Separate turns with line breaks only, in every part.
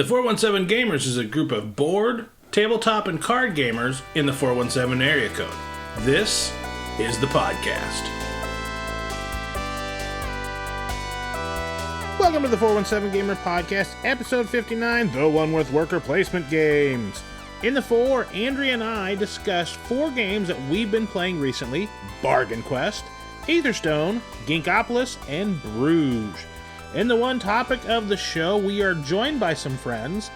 The 417Gamers is a group of board, tabletop, and card gamers in the 417 area code. This is the podcast. Welcome to the 417 Gamer Podcast, episode 59, The One with Worker Placement Games. In the 4, Andrea and I discussed 4 games that we've been playing recently: Bargain Quest, Etherstone, Ginkopolis, and Bruges. In the 1 topic of the show, we are joined by some friends.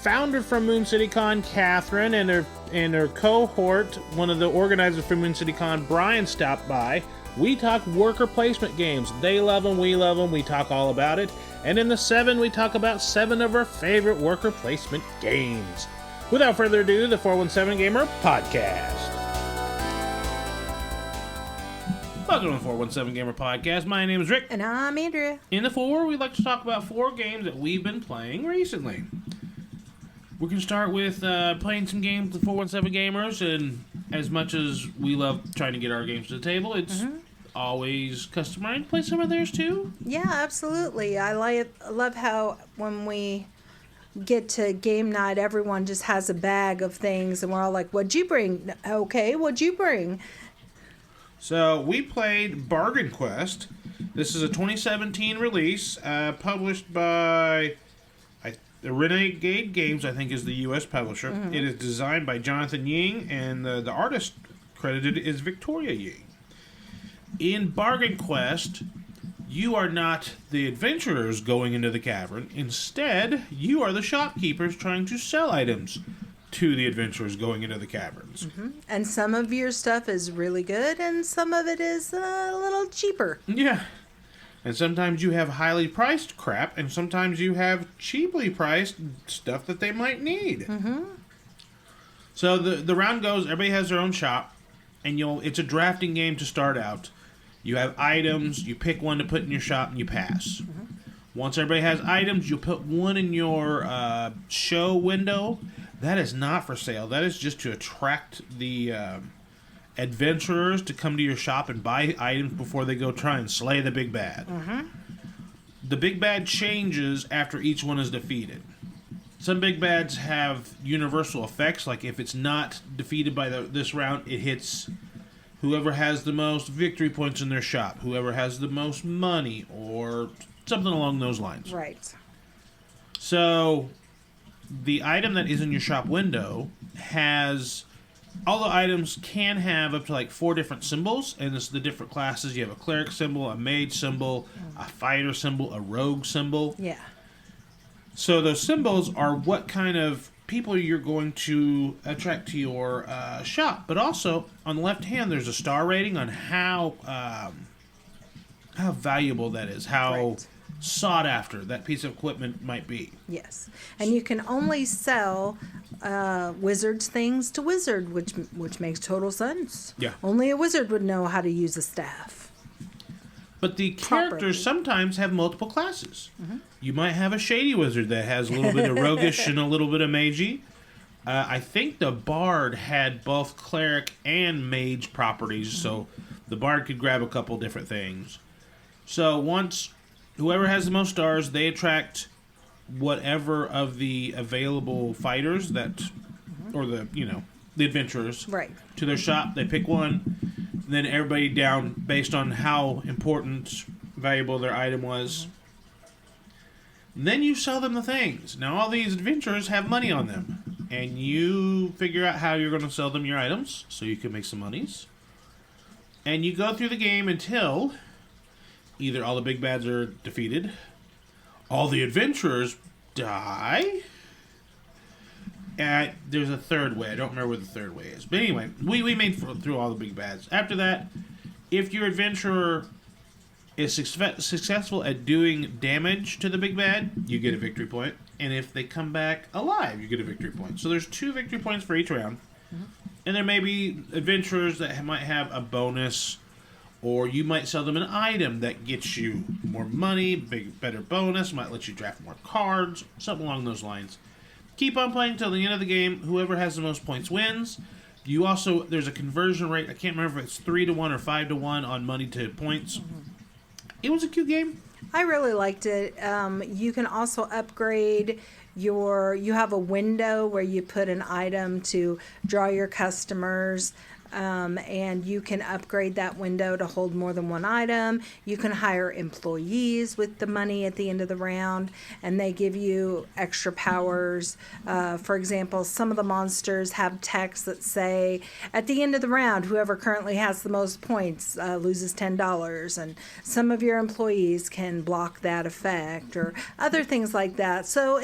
Founder from Moon City Con, Katherine, and her cohort, one of the organizers from Moon City Con, Brian, stopped by. We talk worker placement games. They love them, we love them, we talk all about it. And in the 7, we talk about 7 of our favorite worker placement games. Without further ado, the 417 Gamer Podcast. Welcome to the 417 Gamer Podcast. My name is Rick.
And I'm Andrea.
In the 4, we'd like to talk about 4 games that we've been playing recently. We're going to start with playing some games with 417 Gamers, and as much as we love trying to get our games to the table, it's always customary to play some of theirs too.
Yeah, absolutely. I love how when we get to game night, everyone just has a bag of things, and we're all like, what'd you bring? Okay, what'd you bring?
So we played Bargain Quest. This is a 2017 release, published by Renegade Games, I think is the U.S. publisher. Mm-hmm. It is designed by Jonathan Ying, and the artist credited is Victoria Ying. In Bargain Quest, you are not the adventurers going into the cavern. Instead, you are the shopkeepers trying to sell items to the adventurers going into the caverns.
Mm-hmm. And some of your stuff is really good, and some of it is a little cheaper.
Yeah. And sometimes you have highly priced crap, and sometimes you have cheaply priced stuff that they might need.
Mm-hmm.
So the round goes, everybody has their own shop, and it's a drafting game to start out. You have items, you pick one to put in your shop, and you pass. Mm-hmm. Once everybody has items, you'll put one in your show window. That is not for sale. That is just to attract the adventurers to come to your shop and buy items before they go try and slay the big bad.
Mm-hmm.
The big bad changes after each one is defeated. Some big bads have universal effects, like if it's not defeated by this round, it hits whoever has the most victory points in their shop, whoever has the most money, or something along those lines.
Right.
So the item that is in your shop window has... all the items can have up to like 4 different symbols, and it's the different classes. You have a cleric symbol, a mage symbol, a fighter symbol, a rogue symbol.
Yeah.
So those symbols are what kind of people you're going to attract to your shop. But also, on the left hand, there's a star rating on how valuable that is, how sought after that piece of equipment might be.
Yes. And you can only sell wizards things to wizard, which makes total sense.
Yeah.
Only a wizard would know how to use a staff.
But the characters sometimes have multiple classes. Mm-hmm. You might have a shady wizard that has a little bit of roguish and a little bit of magey. I think the bard had both cleric and mage properties, so the bard could grab a couple different things. So once whoever has the most stars, they attract whatever of the available fighters or the adventurers to their shop. They pick one, and then everybody down based on how important, valuable their item was. And then you sell them the things. Now all these adventurers have money on them, and you figure out how you're going to sell them your items so you can make some monies. And you go through the game until either all the big bads are defeated, all the adventurers die, and there's a third way. I don't remember what the third way is. But anyway, we made through all the big bads. After that, if your adventurer is successful at doing damage to the big bad, you get a victory point. And if they come back alive, you get a victory point. So there's 2 victory points for each round. Mm-hmm. And there may be adventurers that might have a bonus, or you might sell them an item that gets you more money, better bonus, might let you draft more cards, something along those lines. Keep on playing until the end of the game. Whoever has the most points wins. There's a conversion rate. I can't remember if it's 3-1 or 5-1 on money to points. Mm-hmm. It was a cute game.
I really liked it. You can also upgrade you have a window where you put an item to draw your customers. And you can upgrade that window to hold more than one item. You can hire employees with the money at the end of the round, and they give you extra powers. For example, some of the monsters have texts that say, at the end of the round, whoever currently has the most points loses $10, and some of your employees can block that effect, or other things like that. So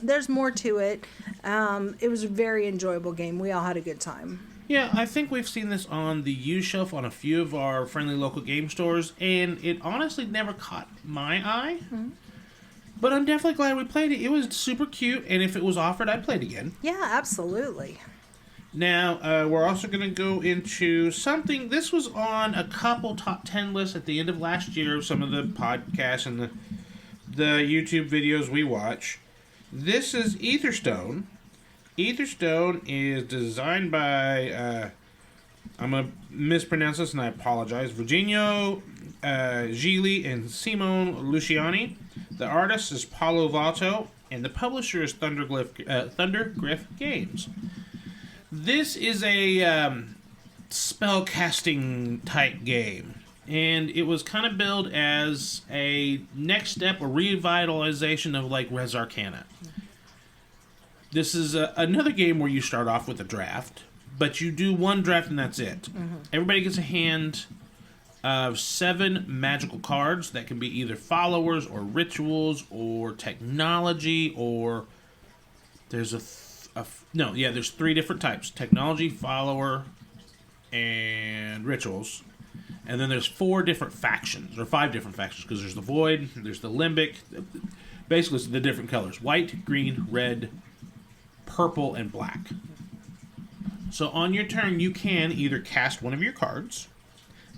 there's more to it. It was a very enjoyable game. We all had a good time.
Yeah, I think we've seen this on the used shelf on a few of our friendly local game stores, and it honestly never caught my eye. Mm-hmm. But I'm definitely glad we played it. It was super cute, and if it was offered, I'd play it again.
Yeah, absolutely.
Now, we're also going to go into something. This was on a couple top 10 lists at the end of last year, some of the podcasts and the YouTube videos we watch. This is Etherstone. Etherstone is designed by, I'm going to mispronounce this and I apologize, Virginio Gili and Simone Luciani. The artist is Paulo Vato, and the publisher is Thundergriff Games. This is a spell-casting type game, and it was kind of billed as a next step, a revitalization of like Res Arcana. This is another game where you start off with a draft, but you do one draft and that's it. Mm-hmm. Everybody gets a hand of 7 magical cards that can be either followers or rituals or technology, or there's there's 3 different types: technology, follower, and rituals. And then there's 4 different factions, or 5 different factions, because there's the Void, there's the Limbic. Basically, it's the different colors: white, green, red, purple, and black. So on your turn, you can either cast one of your cards.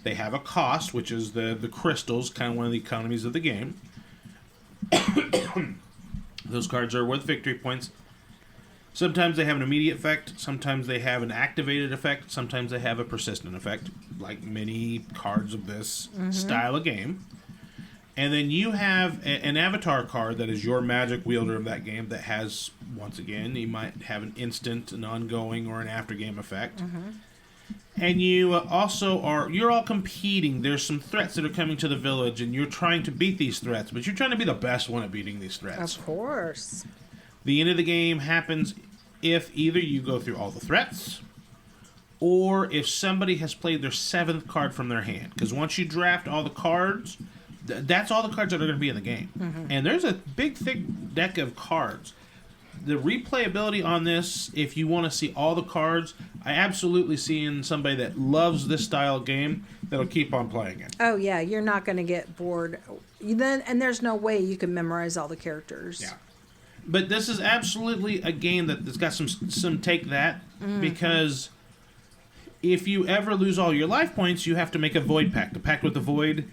They have a cost, which is the crystals, kind of one of the economies of the game. Those cards are worth victory points. Sometimes they have an immediate effect. Sometimes they have an activated effect. Sometimes they have a persistent effect, like many cards of this style of game. And then you have an avatar card that is your magic wielder of that game that has, once again, you might have an instant, an ongoing, or an after-game effect. Mm-hmm. And you you're all competing. There's some threats that are coming to the village, and you're trying to beat these threats, but you're trying to be the best one at beating these threats.
Of course.
The end of the game happens if either you go through all the threats, or if somebody has played their 7th card from their hand. Because once you draft all the cards, that's all the cards that are going to be in the game. Mm-hmm. And there's a big, thick deck of cards. The replayability on this, if you want to see all the cards, I absolutely see in somebody that loves this style of game that'll keep on playing it.
Oh, yeah. You're not going to get bored. And there's no way you can memorize all the characters.
Yeah. But this is absolutely a game that's got some take that, because if you ever lose all your life points, you have to make a Void Pact, a pact with the Void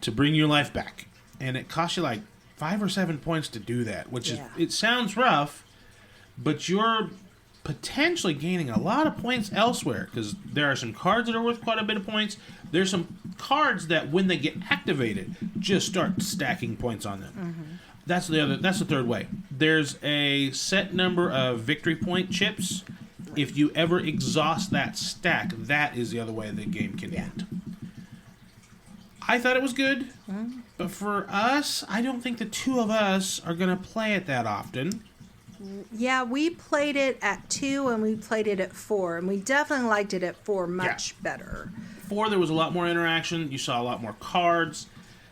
to bring your life back. And it costs you like 5 or 7 points to do that, which is, it sounds rough, but you're potentially gaining a lot of points elsewhere, because there are some cards that are worth quite a bit of points. There's some cards that, when they get activated, just start stacking points on them. Mm-hmm. That's the third way. There's a set number of victory point chips. If you ever exhaust that stack, that is the other way the game can end. I thought it was good, but for us, I don't think the 2 of us are going to play it that often.
Yeah, we played it at 2 and we played it at 4, and we definitely liked it at 4 much better.
4, there was a lot more interaction. You saw a lot more cards.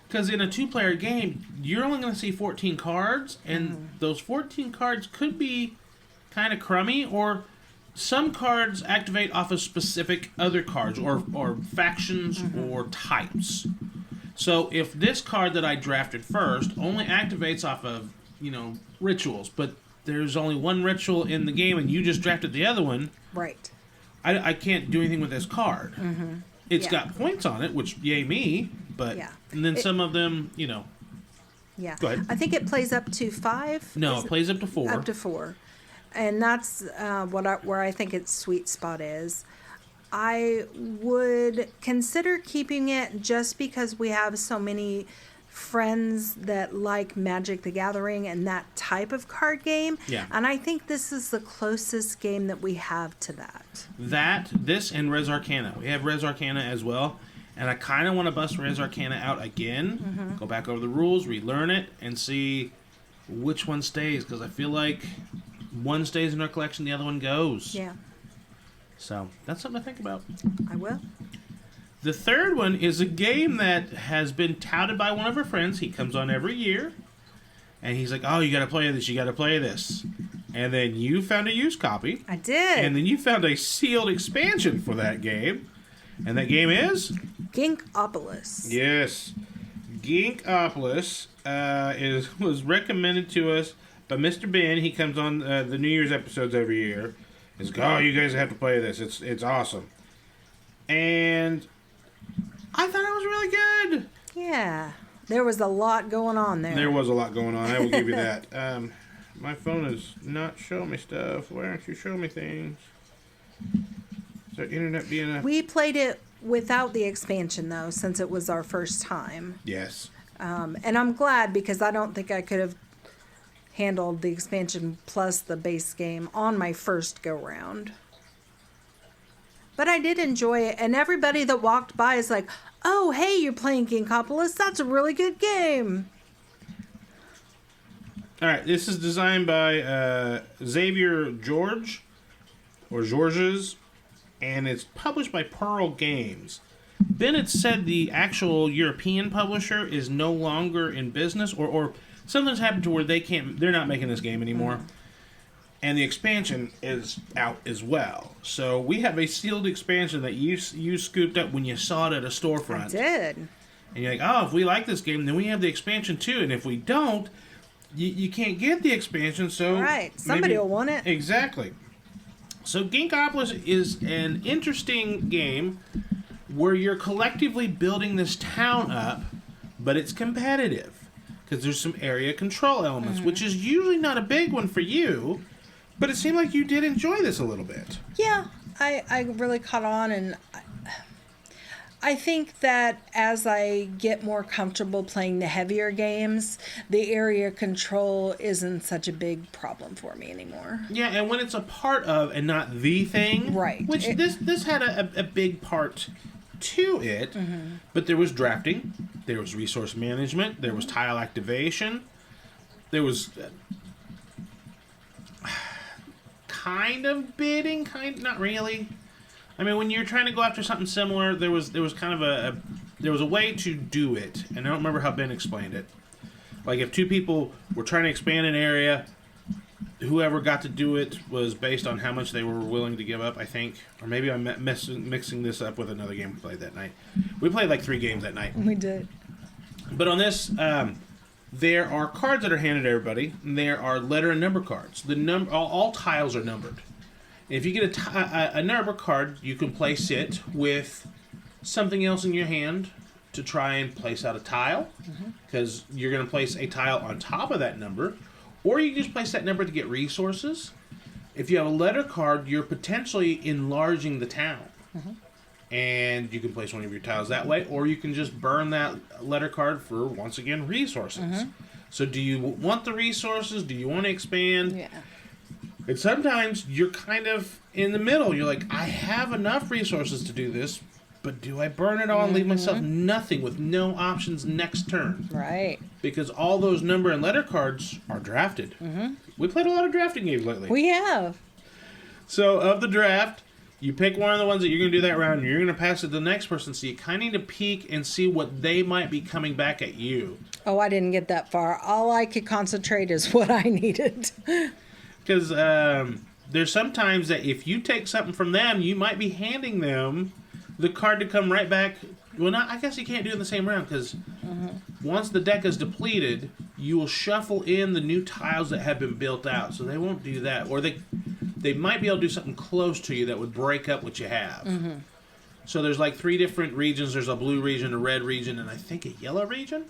Because in a 2-player game, you're only going to see 14 cards, and those 14 cards could be kind of crummy, or some cards activate off of specific other cards, or factions, or types. So if this card that I drafted first only activates off of, rituals, but there's only one ritual in the game, and you just drafted the other one,
right?
I can't do anything with this card. Mm-hmm. It's got points on it, which yay me. But and then some of them,
Yeah.
Go ahead.
I think it plays up to 5.
No, it plays up to 4.
Up to 4, and that's where I think its sweet spot is. I would consider keeping it just because we have so many friends that like Magic the Gathering and that type of card game.
Yeah.
And I think this is the closest game that we have to that.
This, and Res Arcana. We have Res Arcana as well. And I kind of want to bust Res Arcana out again, go back over the rules, relearn it, and see which one stays. Because I feel like one stays in our collection, the other one goes.
Yeah.
So that's something to think about.
I will.
The third one is a game that has been touted by one of our friends. He comes on every year, and he's like, oh, you got to play this, you got to play this. And then you found a used copy.
I did.
And then you found a sealed expansion for that game. And that game is?
Ginkopolis.
Yes. Ginkopolis was recommended to us by Mr. Ben. He comes on the New Year's episodes every year. He's like, oh, you guys have to play this. It's awesome. And I thought it was really good.
Yeah. There was a lot going on there.
There was a lot going on. I will give you that. My phone is not showing me stuff. Why aren't you showing me things? Is our internet being a...
We played it without the expansion, though, since it was our first time.
Yes.
And I'm glad, because I don't think I could have handled the expansion plus the base game on my first go-round. But I did enjoy it, and everybody that walked by is like, oh, hey, you're playing Ginkopolis. That's a really good game.
All right, this is designed by Xavier Georges, and it's published by Pearl Games. Bennett said the actual European publisher is no longer in business, or something's happened to where they're not making this game anymore. And the expansion is out as well. So we have a sealed expansion that you scooped up when you saw it at a storefront.
I did.
And you're like, oh, if we like this game, then we have the expansion too. And if we don't, you can't get the expansion. So
right, somebody will want it.
Exactly. So Ginkopolis is an interesting game where you're collectively building this town up, but it's competitive because there's some area control elements, which is usually not a big one for you. But it seemed like you did enjoy this a little bit.
Yeah, I really caught on, and I think that as I get more comfortable playing the heavier games, the area control isn't such a big problem for me anymore.
Yeah, and when it's a part of and not the thing,
right?
Which this had a big part to it, but there was drafting, there was resource management, there was tile activation, there was. Kind of bidding, not really. I mean, when you're trying to go after something similar, there was kind of there was a way to do it, and I don't remember how Ben explained it. Like if two people were trying to expand an area, whoever got to do it was based on how much they were willing to give up, I think. Or maybe I'm mixing this up with another game we played that night. We played like 3 games that night.
We did.
But on this, there are cards that are handed to everybody. And there are letter and number cards. All tiles are numbered. If you get a number card, you can place it with something else in your hand to try and place out a tile, because you're going to place a tile on top of that number, or you can just place that number to get resources. If you have a letter card, you're potentially enlarging the town. And you can place one of your tiles that way, or you can just burn that letter card for, once again, resources. So do you want the resources? Do you want to expand?
Yeah.
And sometimes you're kind of in the middle. You're like, I have enough resources to do this, but do I burn it all and leave myself nothing with no options next turn?
Right.
Because all those number and letter cards are drafted. We played a lot of drafting games lately.
We have.
So of the draft, you pick one of the ones that you're going to do that round, and you're going to pass it to the next person, so you kind of need to peek and see what they might be coming back at you.
Oh, I didn't get that far. All I could concentrate is what I needed.
Because there's sometimes that if you take something from them, you might be handing them the card to come right back. Well, I guess you can't do it in the same round, because once the deck is depleted, you will shuffle in the new tiles that have been built out. So they won't do that. Or they might be able to do something close to you that would break up what you have. So there's like 3 different regions. There's a blue region, a red region, and I think a yellow region.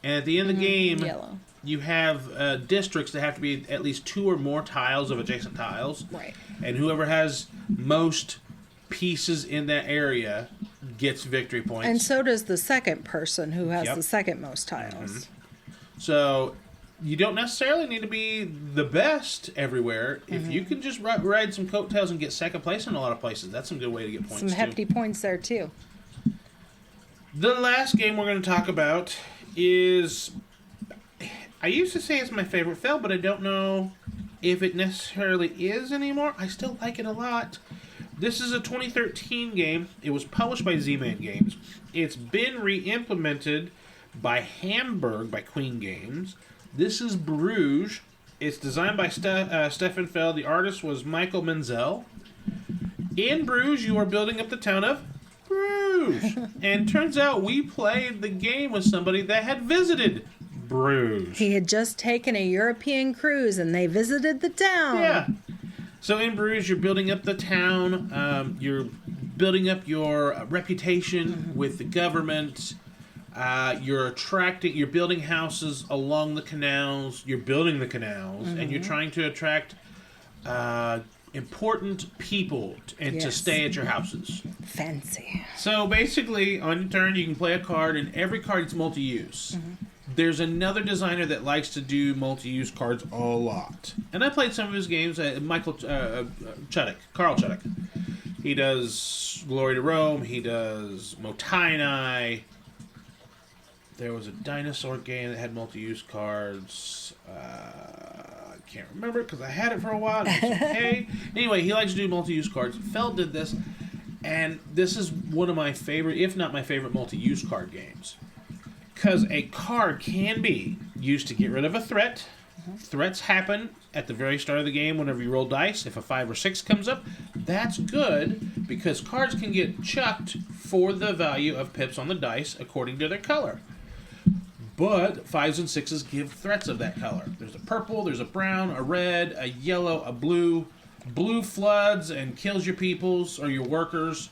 And at the end of the game,
Yellow.
You have districts that have to be at least 2 or more tiles of adjacent tiles.
Right.
And whoever has most pieces in that area gets victory points.
And so does the second person who has
Yep.
the second most tiles.
So you don't necessarily need to be the best everywhere. If you can just ride some coattails and get second place in a lot of places, that's some good way to get points.
Some hefty points there too.
The last game we're going to talk about is, I used to say it's my favorite fail, but I don't know if it necessarily is anymore. I still like it a lot. This is a 2013 game. It was published by Z-Man Games. It's been re-implemented by Hamburg, by Queen Games. This is Bruges. It's designed by Stefan Feld. The artist was Michael Menzel. In Bruges, you are building up the town of Bruges. And turns out we played the game with somebody that had visited Bruges.
He had just taken a European cruise and they visited the town.
Yeah. So in Bruges, you're building up the town. You're building up your reputation with the government. You're building houses along the canals. You're building the canals, and you're trying to attract important people to stay at your houses.
Fancy.
So basically, on your turn, you can play a card, and every card is multi-use. There's another designer that likes to do multi-use cards a lot. And I played some of his games, Carl Chuddick. He does Glory to Rome, he does Motainai. There was a dinosaur game that had multi-use cards. I can't remember it because I had it for a while. And it's okay. Anyway, he likes to do multi-use cards. Feld did this, and this is one of my favorite, if not my favorite, multi-use card games. Because a card can be used to get rid of a threat. Threats happen at the very start of the game whenever you roll dice. If a 5 or 6 comes up, that's good because cards can get chucked for the value of pips on the dice according to their color. But 5s and 6s give threats of that color. There's a purple, there's a brown, a red, a yellow, a blue. Blue floods and kills your peoples or your workers.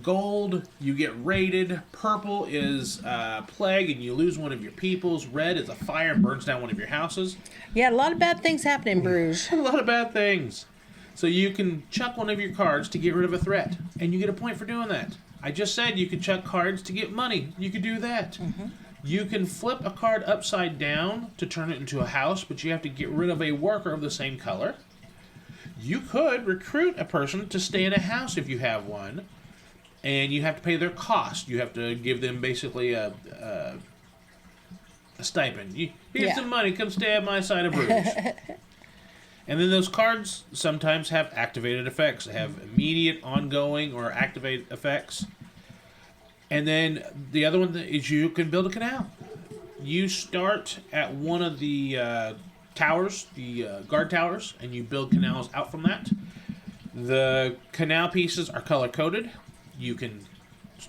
Gold, you get raided. Purple is plague and you lose one of your peoples. Red is a fire and burns down one of your houses.
Yeah, a lot of bad things happen in Bruges.
A lot of bad things. So you can chuck one of your cards to get rid of a threat. And you get a point for doing that. I just said you could chuck cards to get money. You could do that. You can flip a card upside down to turn it into a house, but you have to get rid of a worker of the same color. You could recruit a person to stay in a house if you have one. And you have to pay their cost. You have to give them basically a stipend. Here's some money. Come stay at my side of Bruges. And then those cards sometimes have activated effects. They have immediate, ongoing, or activate effects. And then the other one is you can build a canal. You start at one of the towers, the guard towers, and you build canals out from that. The canal pieces are color-coded. You can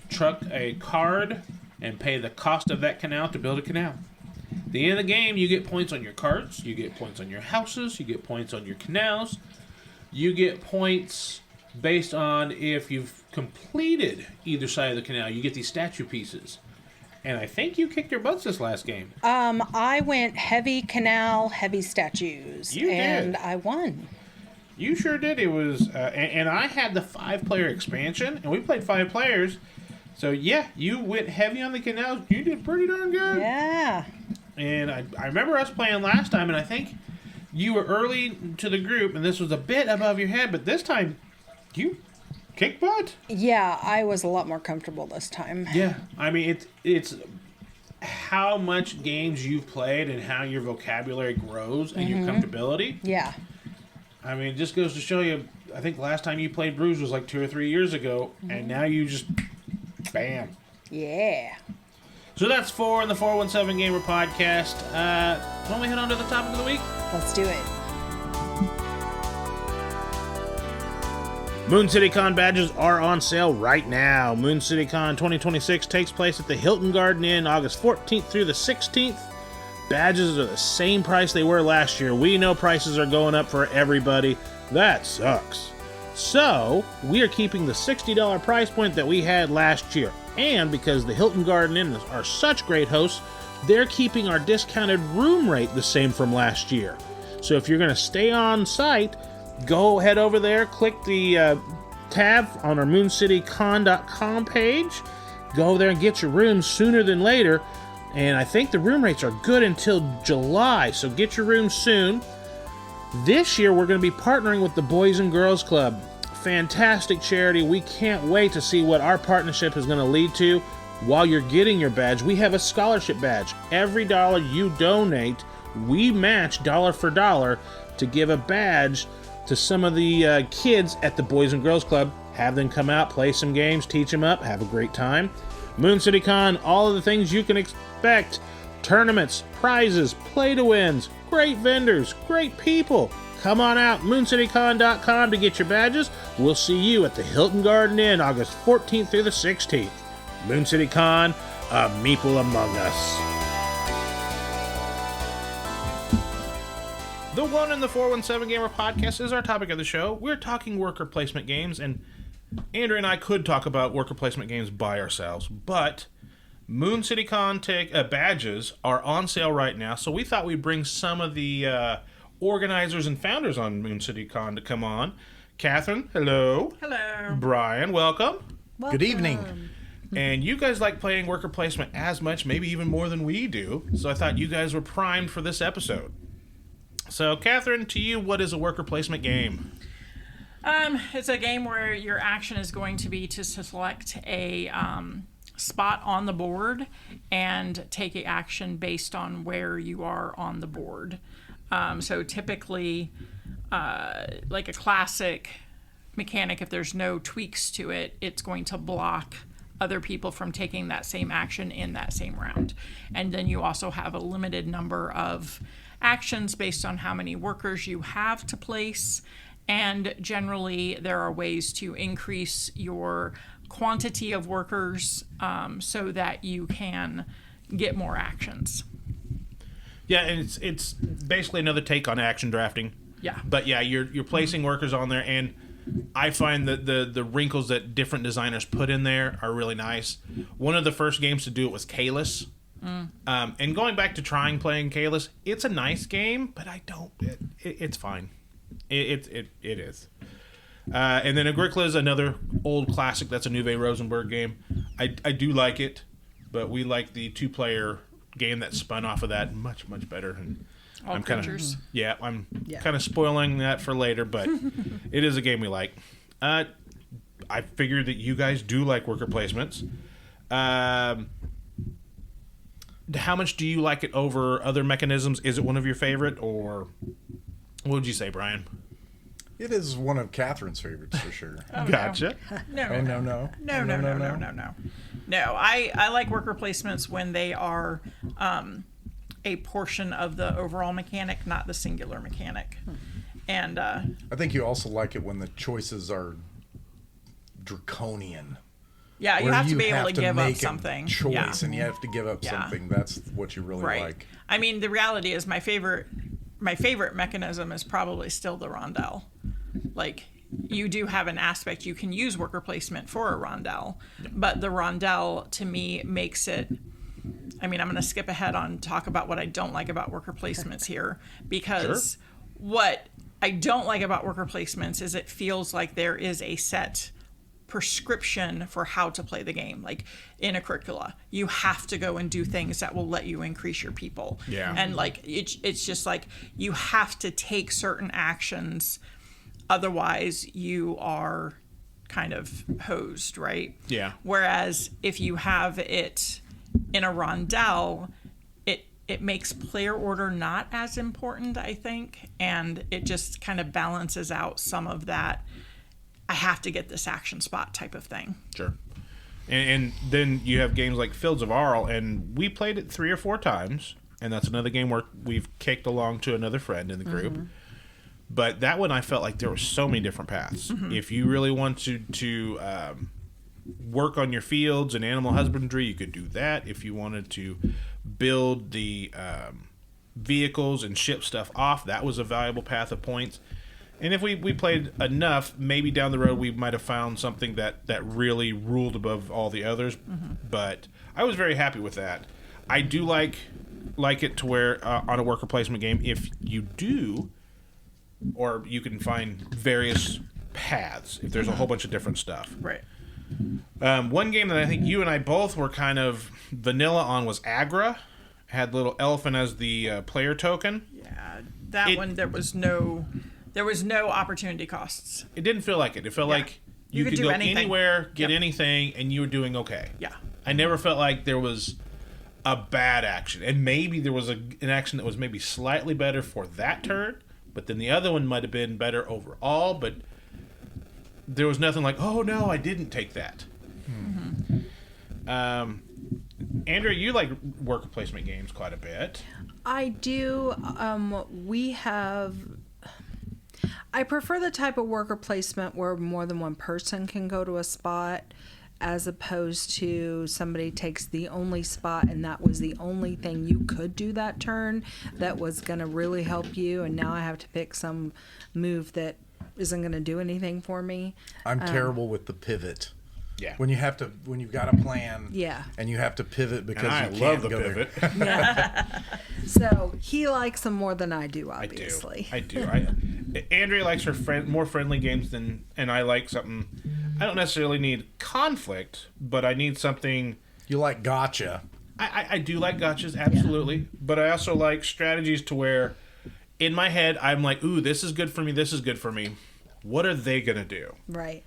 truck a card and pay the cost of that canal to build a canal. At the end of the game, you get points on your cards, you get points on your houses, you get points on your canals, you get points based on if you've completed either side of the canal. You get these statue pieces. And I think you kicked your butts this last game.
I went heavy canal, heavy statues.
You
and
did.
I won.
You sure did. It was, and I had the 5-player expansion, and we played 5 players. So yeah, you went heavy on the canals. You did pretty darn good.
Yeah.
And I remember us playing last time, and I think you were early to the group, and this was a bit above your head, but this time you kicked butt.
Yeah, I was a lot more comfortable this time.
Yeah, I mean it's how much games you've played and how your vocabulary grows and your comfortability.
Yeah.
I mean, it just goes to show you, I think last time you played Bruges was like 2 or 3 years ago, and now you just, bam.
Yeah.
So that's 4 in the 417Gamer podcast. Why don't we head on to the topic of the week?
Let's do it.
Moon City Con badges are on sale right now. Moon City Con 2026 takes place at the Hilton Garden Inn August 14th through the 16th. Badges are the same price they were last year. We know prices are going up for everybody. That sucks. So, we are keeping the $60 price point that we had last year. And because the Hilton Garden Inn are such great hosts, they're keeping our discounted room rate the same from last year. So if you're going to stay on site, go head over there, click the tab on our mooncitycon.com page. Go over there and get your rooms sooner than later. And I think the room rates are good until July, so get your rooms soon. This year, we're going to be partnering with the Boys and Girls Club. Fantastic charity. We can't wait to see what our partnership is going to lead to. While you're getting your badge, we have a scholarship badge. Every dollar you donate, we match dollar for dollar to give a badge to some of the kids at the Boys and Girls Club. Have them come out, play some games, teach them up, have a great time. Moon City Con, all of the things you can expect. Tournaments, prizes, play-to-wins, great vendors, great people. Come on out, mooncitycon.com to get your badges. We'll see you at the Hilton Garden Inn August 14th through the 16th. Moon City Con, a meeple among us. The one in the 417Gamer podcast is our topic of the show. We're talking worker placement games, and Andrew and I could talk about worker placement games by ourselves, but Moon City Con badges are on sale right now, so we thought we'd bring some of the organizers and founders on Moon City Con to come on. Katherine, hello.
Hello.
Brian, welcome.
Welcome.
Good evening.
And you guys like playing worker placement as much, maybe even more than we do, so I thought you guys were primed for this episode. So, Katherine, to you, what is a worker placement game?
It's a game where your action is going to be to select a spot on the board and take an action based on where you are on the board. So typically, like a classic mechanic, if there's no tweaks to it, it's going to block other people from taking that same action in that same round. And then you also have a limited number of actions based on how many workers you have to place. And generally, there are ways to increase your quantity of workers so that you can get more actions.
Yeah, and it's basically another take on action drafting.
Yeah.
But yeah, you're placing workers on there, and I find that the wrinkles that different designers put in there are really nice. One of the first games to do it was Kalis. And going back to playing Kalis, it's a nice game, but it's fine. It is. And then Agricola is another old classic. That's a Uwe Rosenberg game. I do like it, but we like the 2-player game that spun off of that much better. And
I'm kind
of spoiling that for later, but it is a game we like. I figured that you guys do like worker placements. How much do you like it over other mechanisms? Is it one of your favorite, or what would you say, Brian?
It is one of Catherine's favorites for sure.
Oh,
Gotcha.
No, I like worker placements when they are a portion of the overall mechanic, not the singular mechanic. And
I think you also like it when the choices are draconian.
Yeah, you have to be able to give up
make a
something.
Choice, and you have to give up something. That's what you really like.
I mean, the reality is my favorite mechanism is probably still the rondelle. Like, you do have an aspect you can use worker placement for a rondelle, but the rondelle to me makes it. I mean, I'm going to skip ahead on talk about what I don't like about worker placements here, because what I don't like about worker placements is it feels like there is a set prescription for how to play the game. Like in a curricula, you have to go and do things that will let you increase your people.
Yeah.
And like it's just like you have to take certain actions, otherwise you are kind of hosed, right?
Yeah.
Whereas if you have it in a rondelle, it makes player order not as important, I think, and it just kind of balances out some of that I have to get this action spot type of thing.
Sure. And then you have games like Fields of Arle, and we played it 3 or 4 times, and that's another game where we've kicked along to another friend in the group. Mm-hmm. But that one, I felt like there were so many different paths. Mm-hmm. If you really wanted to work on your fields and animal husbandry, you could do that. If you wanted to build the vehicles and ship stuff off, that was a valuable path of points. And if we played enough, maybe down the road we might have found something that really ruled above all the others. Mm-hmm. But I was very happy with that. I do like it to where on a worker placement game, if you do, or you can find various paths if there's a whole bunch of different stuff.
Right.
One game that I think you and I both were kind of vanilla on was Agra. Had little elephant as the player token.
Yeah, that one there was no opportunity costs.
It didn't feel like it. It felt like you could go
anything.
anywhere, get anything, and you were doing okay.
Yeah.
I never felt like there was a bad action. And maybe there was an action that was maybe slightly better for that turn, but then the other one might have been better overall, but there was nothing like, oh no, I didn't take that. Andrea, you like worker placement games quite a bit.
I do. I prefer the type of worker placement where more than one person can go to a spot, as opposed to somebody takes the only spot and that was the only thing you could do that turn that was going to really help you, and now I have to pick some move that isn't going to do anything for me.
I'm terrible with the pivot.
Yeah.
When you've got a plan.
Yeah.
And you have to pivot because
And
you
I
can't
love the
go
pivot.
there.
So he likes them more than I do, obviously.
I do. Andrea likes her more friendly games and I like something. I don't necessarily need conflict, but I need something.
You like gotcha.
I do like gotchas, absolutely. But I also like strategies to where, in my head, I'm like, ooh, this is good for me, this is good for me. What are they going to do?
Right.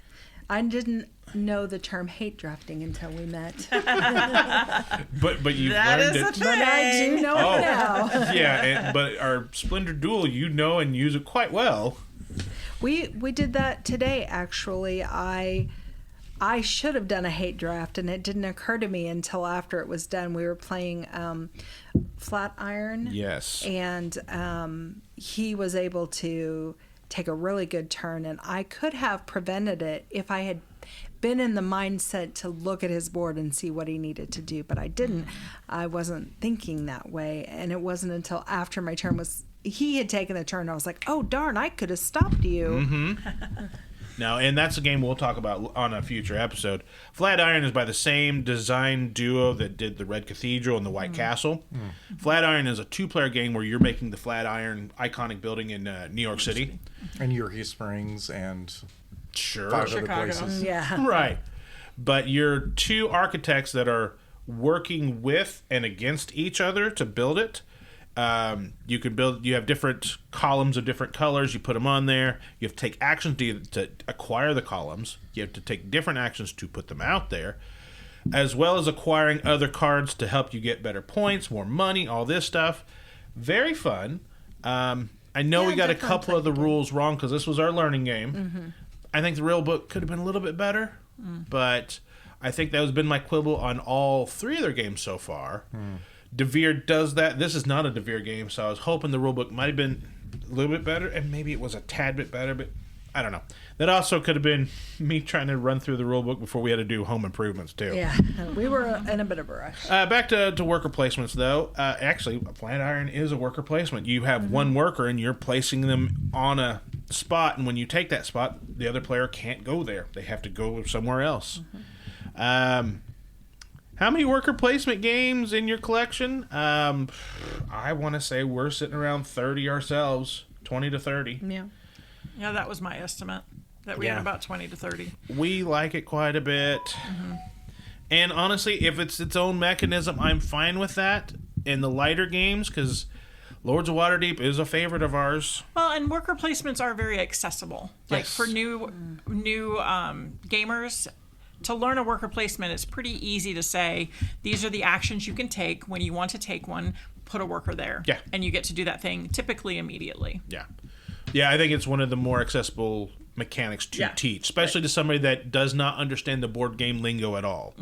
I didn't know the term hate drafting until we met.
But you've
That
learned
is a
it.
thing.
But I do know it now.
Yeah, but our Splendor Duel, you know and use it quite well.
We did that today, actually. I should have done a hate draft, and it didn't occur to me until after it was done. We were playing Flatiron.
Yes.
And he was able to take a really good turn, and I could have prevented it if I had been in the mindset to look at his board and see what he needed to do, but I didn't. I wasn't thinking that way, and it wasn't until after my turn he had taken the turn, I was like, oh darn, I could have stopped you.
Mm-hmm. Now, and that's a game we'll talk about on a future episode. Flatiron is by the same design duo that did the Red Cathedral and the White Castle. Flatiron is a 2-player game where you're making the Flatiron iconic building in New York City.
And Yorkie Springs and
Sure.
5 other
Chicago.
places.
Yeah.
Right. But you're 2 architects that are working with and against each other to build it. You have different columns of different colors. You put them on there. You have to take actions to acquire the columns. You have to take different actions to put them out there, as well as acquiring other cards to help you get better points, more money, all this stuff. Very fun. I know we got a couple of the rules wrong because this was our learning game. Mm-hmm. I think the real book could have been a little bit better, but I think that has been my quibble on all 3 of their games so far. DeVere does that. This is not a DeVere game, so I was hoping the rulebook might have been a little bit better, and maybe it was a tad bit better, but I don't know. That also could have been me trying to run through the rulebook before we had to do home improvements, too.
Yeah, we were in a bit of a rush.
Back to worker placements, though. Actually, Flatiron is a worker placement. You have one worker, and you're placing them on a spot, and when you take that spot, the other player can't go there. They have to go somewhere else. How many worker placement games in your collection? I want to say we're sitting around 30 ourselves, 20 to 30.
Yeah.
Yeah, that was my estimate. That we had about 20 to 30.
We like it quite a bit. And honestly, if it's its own mechanism, I'm fine with that in the lighter games, because Lords of Waterdeep is a favorite of ours.
Well, and worker placements are very accessible. Like
Yes.
for new gamers, to learn a worker placement, it's pretty easy to say, these are the actions you can take. When you want to take one, put a worker there.
Yeah.
And you get to do that thing typically immediately.
Yeah. Yeah, I think it's one of the more accessible mechanics to teach, especially to somebody that does not understand the board game lingo at all.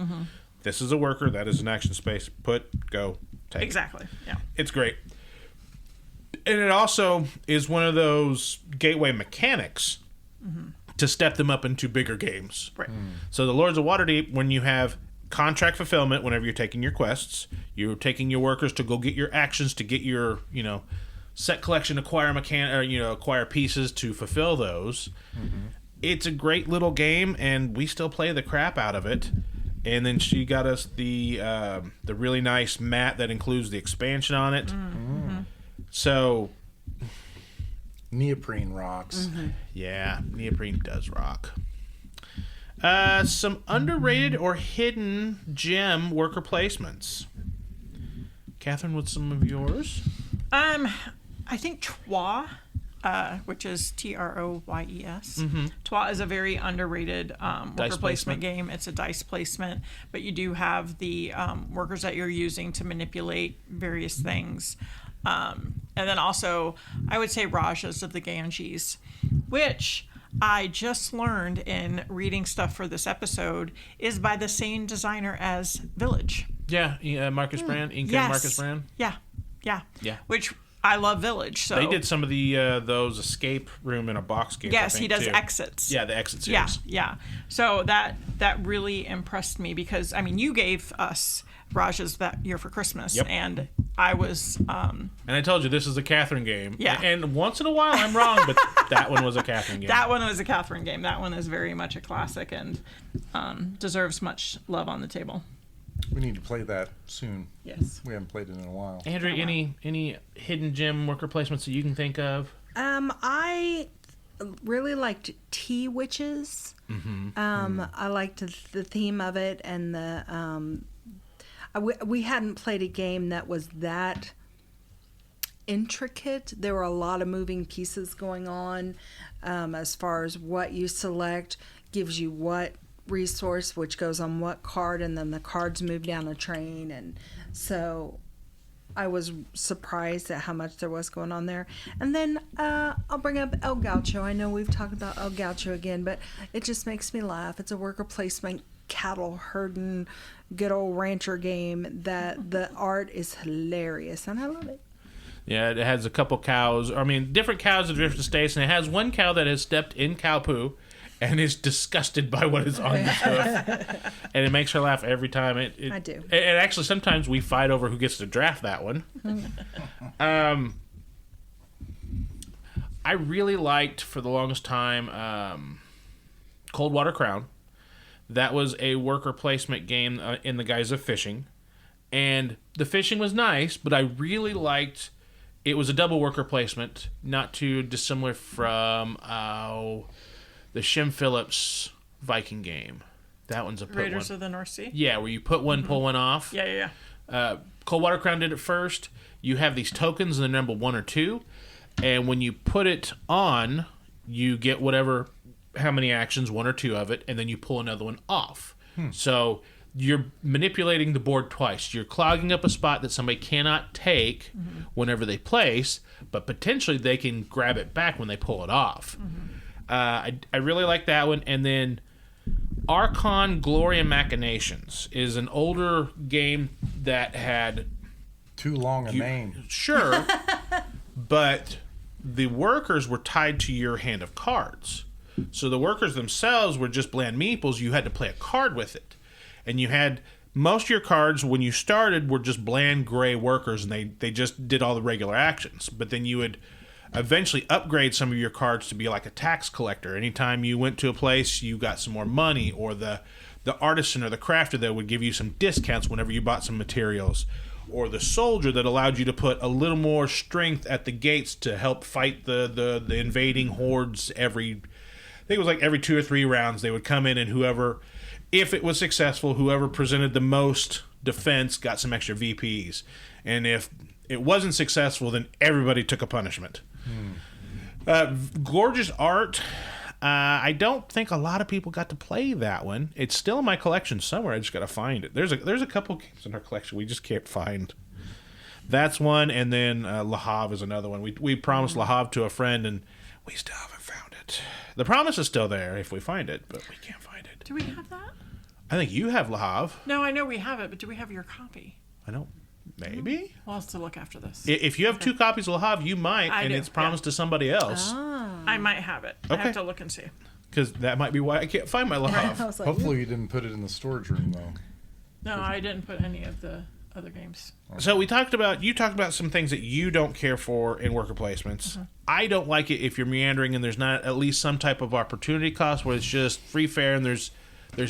This is a worker, that is an action space. Put, go, take.
Exactly. Yeah.
It's great. And it also is one of those gateway mechanics to step them up into bigger games.
Right.
So the Lords of Waterdeep, when you have contract fulfillment, whenever you're taking your quests, you're taking your workers to go get your actions, to get your, set collection, acquire pieces to fulfill those. It's a great little game, and we still play the crap out of it. And then she got us the really nice mat that includes the expansion on it. So
Neoprene rocks.
Mm-hmm.
Yeah, neoprene does rock. Some underrated or hidden gem worker placements. Catherine, what's some of yours?
I think Troyes, which is Troyes.
Mm-hmm.
Troyes is a very underrated worker
Dice
placement
placement.
game. It's a dice placement, but you do have the workers that you're using to manipulate various things. And then also, I would say Rajas of the Ganges, which I just learned in reading stuff for this episode is by the same designer as Village.
Yeah, Marcus Brand, Inca
Yes.
Marcus Brand.
Yeah.
Yeah.
Which I love Village. So
They did some of the those escape room in a box games.
Yes,
I
he
think,
does
too.
Exits.
Yeah, the Exit series.
Yeah. So that really impressed me because you gave us Rajas that year for Christmas,
Yep.
and I was
And I told you this is a Catherine game.
Yeah.
And once in a while I'm wrong, but that one was a Catherine game.
that one was a Catherine game. That one is very much a classic and deserves much love on the table.
We need to play that soon.
Yes.
We haven't played it in a while.
Andrew, any hidden gem worker placements that you can think of?
I really liked Tea Witches. I liked the theme of it, and we hadn't played a game that was that intricate. There were a lot of moving pieces going on as far as what you select gives you what resource, which goes on what card, and then the cards move down a train. And so I was surprised at how much there was going on there. And then I'll bring up El Gaucho. I know we've talked about El Gaucho again, but it just makes me laugh. It's a worker placement, cattle herding, good old rancher game that the art is hilarious, and I love it.
Yeah, it has a couple cows. Different cows of different states, and it has one cow that has stepped in cow poo and is disgusted by what is on the hoof. And it makes her laugh every time.
I do.
And actually, sometimes we fight over who gets to draft that one. I really liked, for the longest time, Coldwater Crown. That was a worker placement game in the guise of fishing. And the fishing was nice, but I really liked... It was a double worker placement, not too dissimilar from the Shem Phillips Viking game. That one's a put
Raiders
one.
of the North Sea.
Yeah, where you put one, pull one off.
Yeah.
Coldwater Crown did it first. You have these tokens in the number 1 or 2, and when you put it on, you get how many actions, 1 or 2 of it, and then you pull another one off. So you're manipulating the board twice. You're clogging up a spot that somebody cannot take whenever they place, but potentially they can grab it back when they pull it off. I really like that one. And then Archon Glory and Machinations is an older game that had...
Too long a name.
Sure, but the workers were tied to your hand of cards. So the workers themselves were just bland meeples. You had to play a card with it. And you had... Most of your cards, when you started, were just bland gray workers, and they just did all the regular actions. But then you would eventually upgrade some of your cards to be like a tax collector. Anytime you went to a place, you got some more money, or the artisan or the crafter that would give you some discounts whenever you bought some materials, or the soldier that allowed you to put a little more strength at the gates to help fight the invading hordes every 2 or 3 rounds. They would come in, and whoever... If it was successful, whoever presented the most defense got some extra VPs. And if it wasn't successful, then everybody took a punishment. Gorgeous art. I don't think a lot of people got to play that one. It's still in my collection somewhere. I just got to find it. There's a couple games in our collection we just can't find. That's one, and then Le Havre is another one. We promised Le Havre to a friend, and we still haven't found it. The promise is still there if we find it, but we can't find it.
Do we have that?
I think you have Le Havre.
No, I know we have it, but do we have your copy?
I don't. Maybe?
We'll have to look after this.
If you have 2 copies of Le Havre, you might,
I
and
do,
it's promised to somebody else.
I might have it. I
Okay.
have to look and see.
Because that might be why I can't find my Le Havre.
I was like,
Hopefully you didn't put it in the storage room, though.
No, I didn't put any of the other games.
So you talked about some things that you don't care for in worker placements. I don't like it if you're meandering and there's not at least some type of opportunity cost where it's just free fare and there's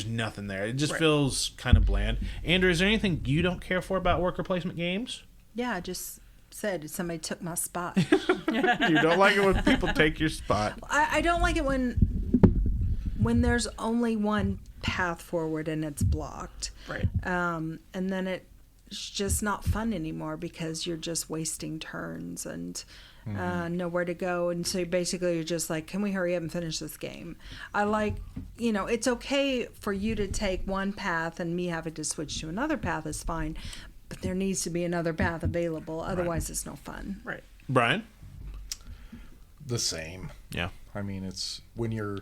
nothing there. It just feels kind of bland. Andrew, is there anything you don't care for about worker placement games?
yeah, just said, somebody took my spot.
You don't like it when people take your spot.
I don't like it when there's only one path forward and it's blocked.
Right.
And then it's just not fun anymore because you're just wasting turns and nowhere to go. And so basically you're just like, can we hurry up and finish this game? I like, it's okay for you to take one path and me having to switch to another path is fine. But there needs to be another path available. Otherwise, It's no fun.
Right.
Brian?
The same.
Yeah.
I mean, it's when you're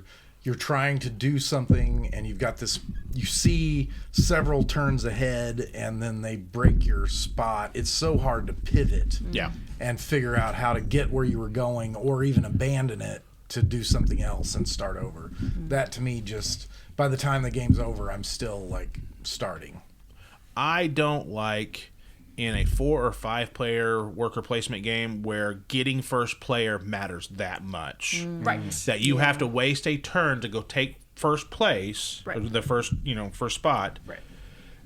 trying to do something and you've got this, you see several turns ahead and then they break your spot. It's so hard to pivot.
Yeah.
And figure out how to get where you were going or even abandon it to do something else and start over. That to me just, by the time the game's over, I'm still like starting. I
don't like in a 4 or 5 player worker placement game where getting first player matters that much.
Right.
That you have to waste a turn to go take first place, or the first spot.
Right.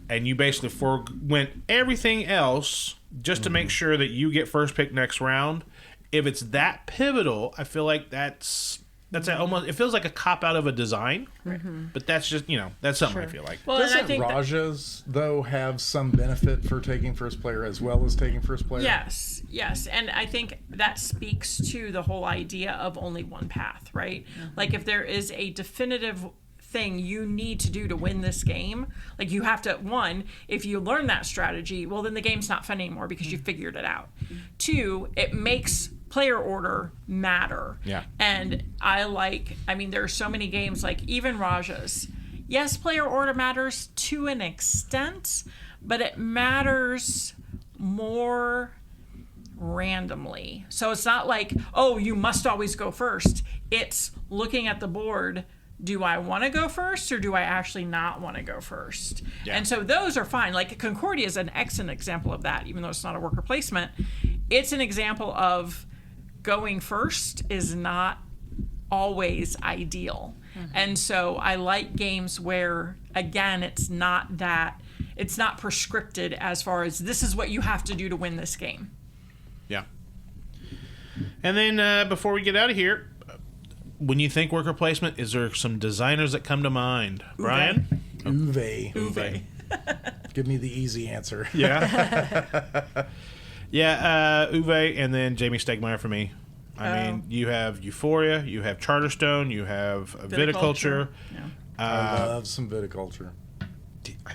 And you basically forwent everything else just to make sure that you get first pick next round. If it's that pivotal, I feel like that's almost, it feels like a cop out of a design, but that's just, that's something I feel like.
Well,
Doesn't
and I think
Rajas, though, have some benefit for taking first player as well as taking first player?
Yes. And I think that speaks to the whole idea of only one path, right? Like if there is a definitive thing you need to do to win this game, like you have to, one, if you learn that strategy, well, then the game's not fun anymore because you figured it out. 2, it makes player order matter.
Yeah.
And there are so many games, like even Rajas. Yes, player order matters to an extent, but it matters more randomly. So it's not like, oh, you must always go first. It's looking at the board. Do I want to go first or do I actually not want to go first? Yeah. And so those are fine. Like Concordia is an excellent example of that, even though it's not a worker placement. It's an example of going first is not always ideal. And so I like games where, again, it's not prescripted as far as this is what you have to do to win this game.
Yeah. And then before we get out of here, when you think worker placement, is there some designers that come to mind? Brian?
Uwe. Give me the easy answer.
Yeah. Yeah, Uwe, and then Jamie Stegmaier for me. I mean, you have Euphoria, you have Charterstone, you have Viticulture.
Yeah.
I love some Viticulture.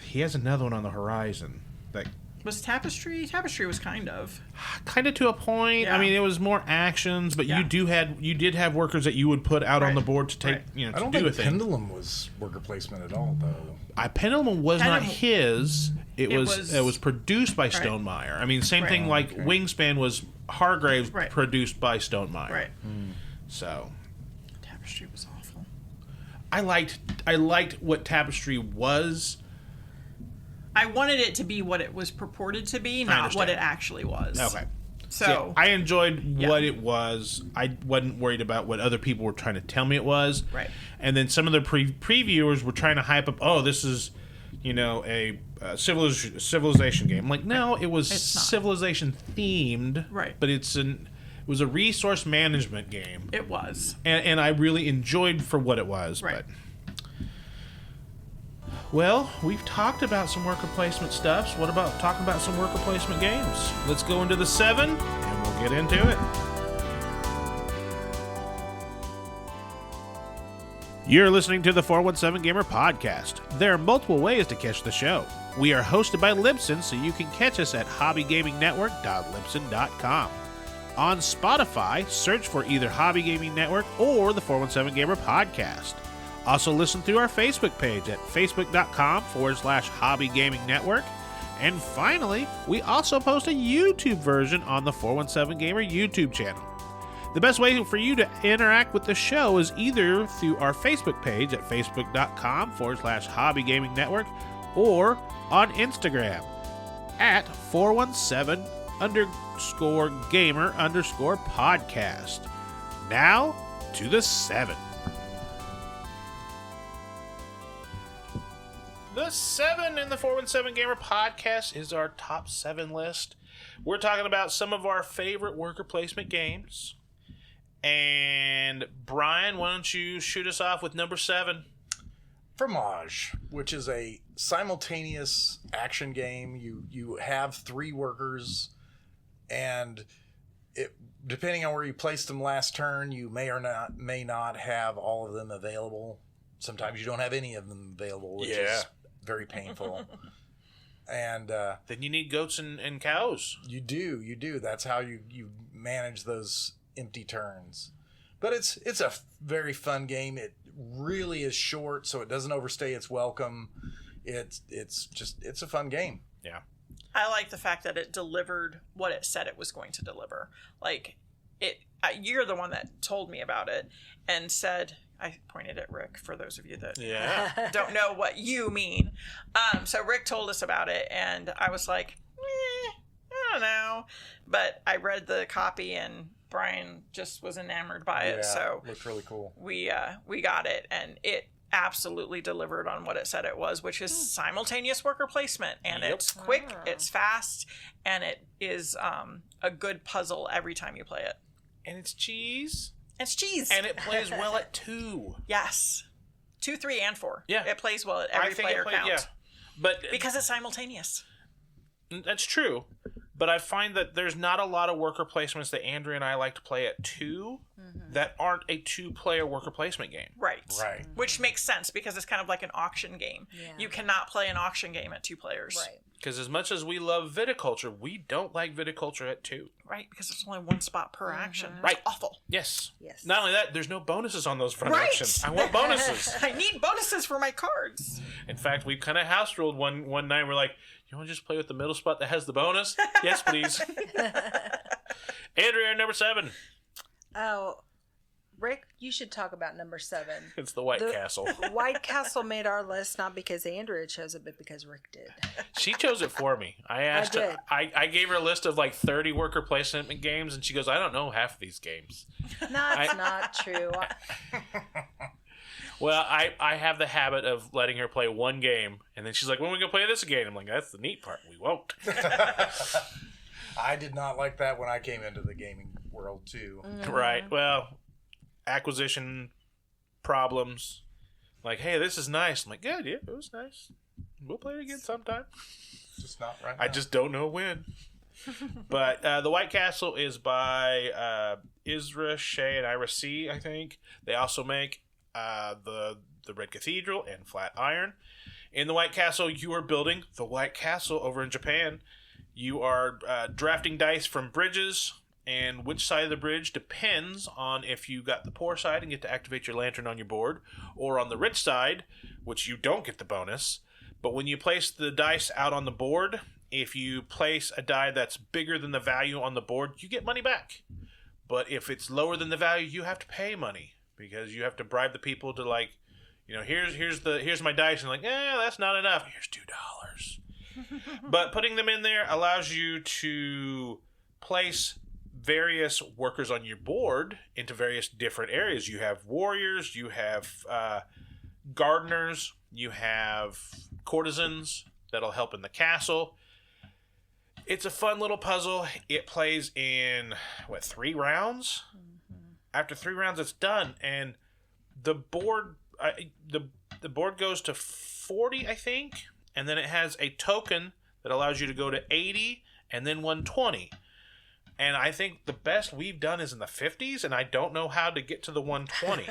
He has another one on the horizon. That
was Tapestry. Tapestry was kind of
to a point. Yeah. I mean, it was more actions, but you did have workers that you would put out on the board to take,
I don't think Pendulum was worker placement at all, though.
Pendulum was not his. It was produced by Stonemaier. I mean, same thing like Wingspan was Hargraves produced by Stonemaier.
Right.
So
Tapestry was awful.
I liked what Tapestry was.
I wanted it to be what it was purported to be, not what it actually was.
Okay.
So
I enjoyed what it was. I wasn't worried about what other people were trying to tell me it was.
Right.
And then some of the previewers were trying to hype up, oh, this is, a civilization game. I'm like, no, it was civilization themed.
Right.
But it was a resource management game.
It was.
And I really enjoyed for what it was.
Right.
But well, we've talked about some worker placement stuff. So what about talking about some worker placement games? Let's go into the 7, and we'll get into it. You're listening to the 417Gamer podcast. There are multiple ways to catch the show. We are hosted by Libsyn, so you can catch us at hobbygamingnetwork.libsyn.com. On Spotify, search for either Hobby Gaming Network or the 417Gamer podcast. Also listen through our Facebook page at facebook.com/Hobby Gaming Network. And finally, we also post a YouTube version on the 417Gamer YouTube channel. The best way for you to interact with the show is either through our Facebook page at facebook.com/Hobby Gaming Network or on Instagram at 417_gamer_podcast. Now to the 7. The 7 in the 417 Gamer podcast is our top 7 list. We're talking about some of our favorite worker placement games. And Brian, why don't you shoot us off with number 7?
Fromage, which is a simultaneous action game. You have 3 workers, and depending on where you placed them last turn, you may not have all of them available. Sometimes you don't have any of them available, which is very painful. And
then you need goats and cows.
You do. That's how you manage those empty turns. But it's a very fun game. It really is short, so it doesn't overstay its welcome. It's a fun game.
Yeah.
I like the fact that it delivered what it said it was going to deliver. Like, you're the one that told me about it and said, I pointed at Rick for those of you that don't know what you mean. So Rick told us about it, and I was like, I don't know. But I read the copy, and Brian just was enamored by it. So
it looked really cool.
We got it, and it absolutely delivered on what it said it was, which is simultaneous worker placement. And it's quick, it's fast, and it is a good puzzle every time you play it.
And it's cheese.
It's cheese.
And it plays well at 2.
Yes. 2, 3, and 4.
Yeah.
It plays well at every player count.
Yeah. But
because it's simultaneous.
That's true. But I find that there's not a lot of worker placements that Andrea and I like to play at 2 that aren't a 2-player worker placement game.
Right.
Right.
Which makes sense because it's kind of like an auction game. Yeah. You cannot play an auction game at 2 players.
Right.
Because as much as we love viticulture, we don't like viticulture at 2.
Right, because it's only 1 spot per action. That's
right.
Awful.
Yes.
Yes.
Not only that, there's no bonuses on those front actions. I want bonuses.
I need bonuses for my cards.
In fact, we kind of house ruled one night. We're like, you want to just play with the middle spot that has the bonus? Yes, please. Andrea, number 7.
Oh, Rick, you should talk about number 7.
It's the White Castle.
White Castle made our list not because Andrea chose it, but because Rick did.
She chose it for me. I asked
I did.
her. I gave her a list of like 30 worker placement games, and she goes, I don't know half of these games.
That's not true.
Well, I have the habit of letting her play one game, and then she's like, when are we going to play this again? I'm like, that's the neat part. We won't.
I did not like that when I came into the gaming world, too.
Right. Well, acquisition problems. Like, hey, this is nice. I'm like, yeah, it was nice. We'll play it again sometime.
Just not right now.
I just don't know when. But the White Castle is by Isra, Shea, and Ira C., I think. They also make the Red Cathedral and Flatiron. In the White Castle, you are building the White Castle over in Japan. You are drafting dice from bridges, and which side of the bridge depends on if you got the poor side and get to activate your lantern on your board, or on the rich side, which you don't get the bonus. But when you place the dice out on the board, if you place a die that's bigger than the value on the board, you get money back. But if it's lower than the value, you have to pay money, because you have to bribe the people to, like, you know, here's my dice, and like, that's not enough. Here's $2. But putting them in there allows you to place various workers on your board into various different areas. You have warriors, you have gardeners, you have courtesans that'll help in the castle. It's a fun little puzzle. It plays in 3 rounds. After 3 rounds, it's done, and the board the board goes to 40, I think, and then it has a token that allows you to go to 80 and then 120. And I think the best we've done is in the 50s, and I don't know how to get to the 120.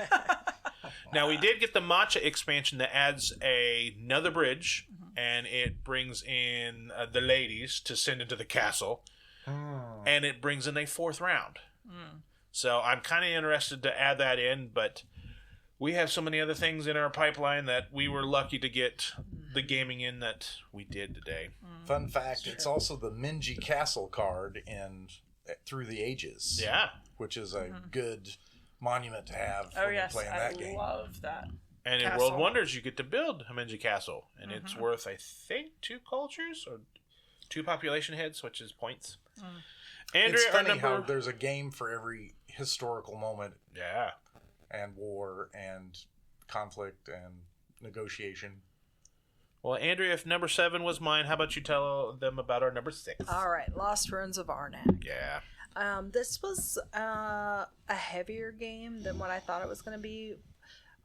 Now, we did get the Matcha expansion that adds another bridge, and it brings in the ladies to send into the castle, and it brings in a 4th round. So I'm kind of interested to add that in, but we have so many other things in our pipeline that we were lucky to get the gaming in that we did today.
Fun fact, it's also the Minji Castle card in Through the Ages.
Yeah.
Which is a good monument to have when you're playing that game.
I love that.
And in World Wonders, you get to build Himeji Castle, and it's worth, I think, 2 cultures or 2 population heads, which is points. Andrea,
it's funny how there's a game for every historical moment.
Yeah.
And war and conflict and negotiation.
Well, Andrea, if number 7 was mine, how about you tell them about our number 6?
All right, Lost Ruins of Arnak.
Yeah.
This was a heavier game than what I thought it was going to be.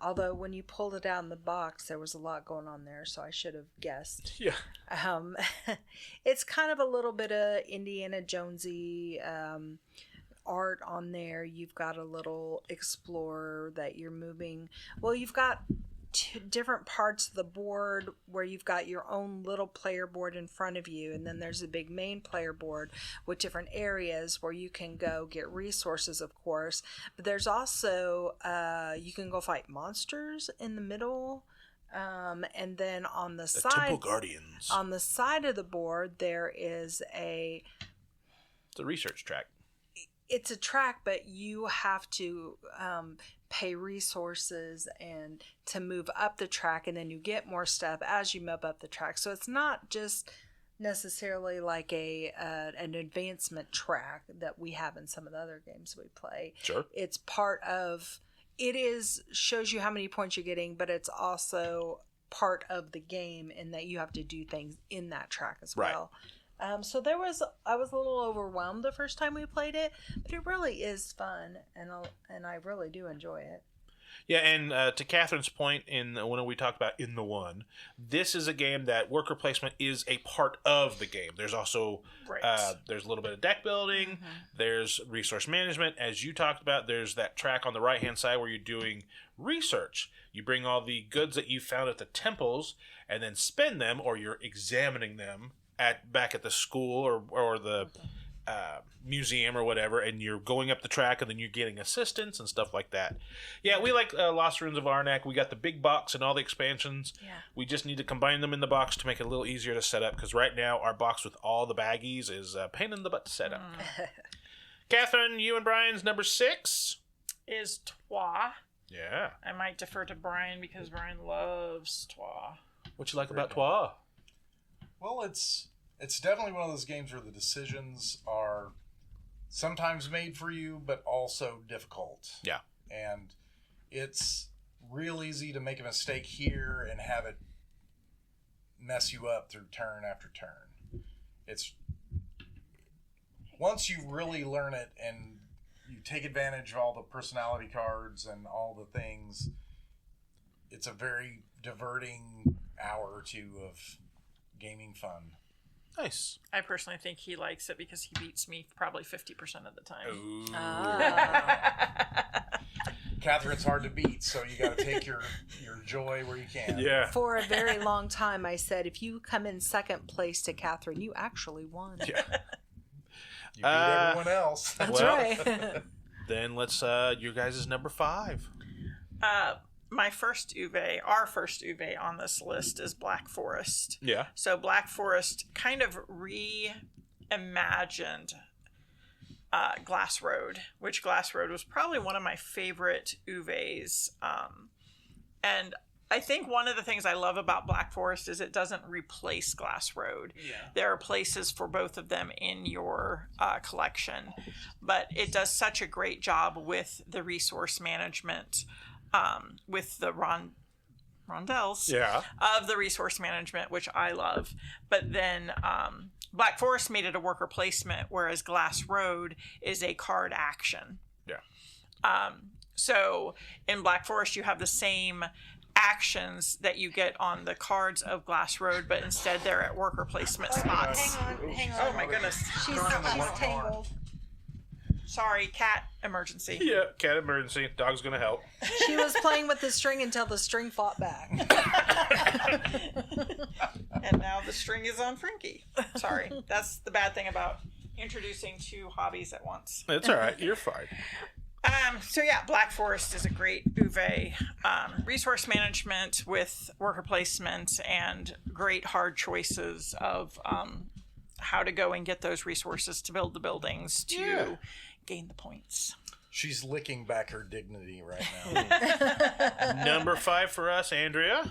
Although when you pulled it out in the box, there was a lot going on there, so I should have guessed.
Yeah.
It's kind of a little bit of Indiana Jonesy art on there. You've got a little explorer that you're moving. Well, you've got different parts of the board where you've got your own little player board in front of you, and then there's a big main player board with different areas where you can go get resources, of course, but there's also you can go fight monsters in the middle, and then on the side,
Temple Guardians.
on the side of the board there is
It's a research track.
it's a track, but you have to pay resources and to move up the track, and then you get more stuff as you move up the track. So it's not just necessarily like an advancement track that we have in some of the other games we play.
Sure.
It's part of shows you how many points you're getting, but it's also part of the game in that you have to do things in that track as well. So I was a little overwhelmed the first time we played it, but it really is fun, and I really do enjoy it.
Yeah, and to Catherine's point, when we talked about In the One, this is a game that worker placement is a part of the game. There's also there's a little bit of deck building, there's resource management, as you talked about. There's that track on the right-hand side where you're doing research. You bring all the goods that you found at the temples and then spend them, or you're examining them back at the school or the museum or whatever, and you're going up the track, and then you're getting assistance and stuff like that. Yeah, we like Lost Ruins of Arnak. We got the big box and all the expansions.
Yeah.
We just need to combine them in the box to make it a little easier to set up, because right now our box with all the baggies is a pain in the butt to set up. Catherine, you and Brian's number 6
Is Trois.
Yeah.
I might defer to Brian because Brian loves Trois.
What you like about Trois?
Well, it's definitely one of those games where the decisions are sometimes made for you, but also difficult. Yeah. And it's real easy to make a mistake here and have it mess you up through turn after turn. It's once you really learn it and you take advantage of all the personality cards and all the things, it's a very diverting hour or two of gaming fun.
Nice.
I personally think he likes it because he beats me probably 50% of the time.
Catherine's hard to beat, so you got to take your joy where you can.
Yeah.
For a very long time, I said, if you come in second place to Catherine, you actually won.
Yeah.
You beat everyone else.
That's right.
Then let's, your guys' number 5.
Our first Uwe on this list is Black Forest.
Yeah.
So Black Forest kind of reimagined Glass Road, which Glass Road was probably one of my favorite Uves. And I think one of the things I love about Black Forest is it doesn't replace Glass Road. Yeah. There are places for both of them in your collection, but it does such a great job with the resource management, with the rondelles of the resource management, which I love. But then Black Forest made it a worker placement, whereas Glass Road is a card action. Yeah. So in Black Forest, you have the same actions that you get on the cards of Glass Road, but instead they're at worker placement spots.
Hang on.
Oh my goodness.
She's tangled.
Sorry, cat emergency.
Yeah, cat emergency. Dog's gonna help.
She was playing with the string until the string fought back.
And now the string is on Frankie. Sorry. That's the bad thing about introducing 2 hobbies at once.
It's all right. You're fine.
So yeah, Black Forest is a great Uwe. Resource management with worker placement and great hard choices of how to go and get those resources to build the buildings to gain the points.
She's licking back her dignity right now.
Number 5 for us, Andrea.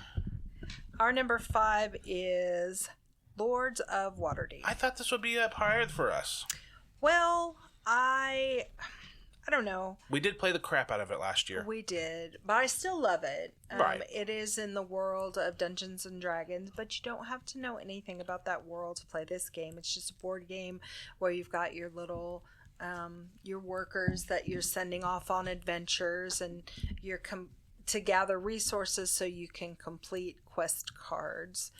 Our number 5 is Lords of Waterdeep.
I thought this would be up higher for us.
Well, I I don't know.
We did play the crap out of it last year.
We did, but I still love it.
Right.
It is in the world of Dungeons and Dragons, but you don't have to know anything about that world to play this game. It's just a board game where you've got your little your workers that you're sending off on adventures, and you're to gather resources so you can complete quest cards.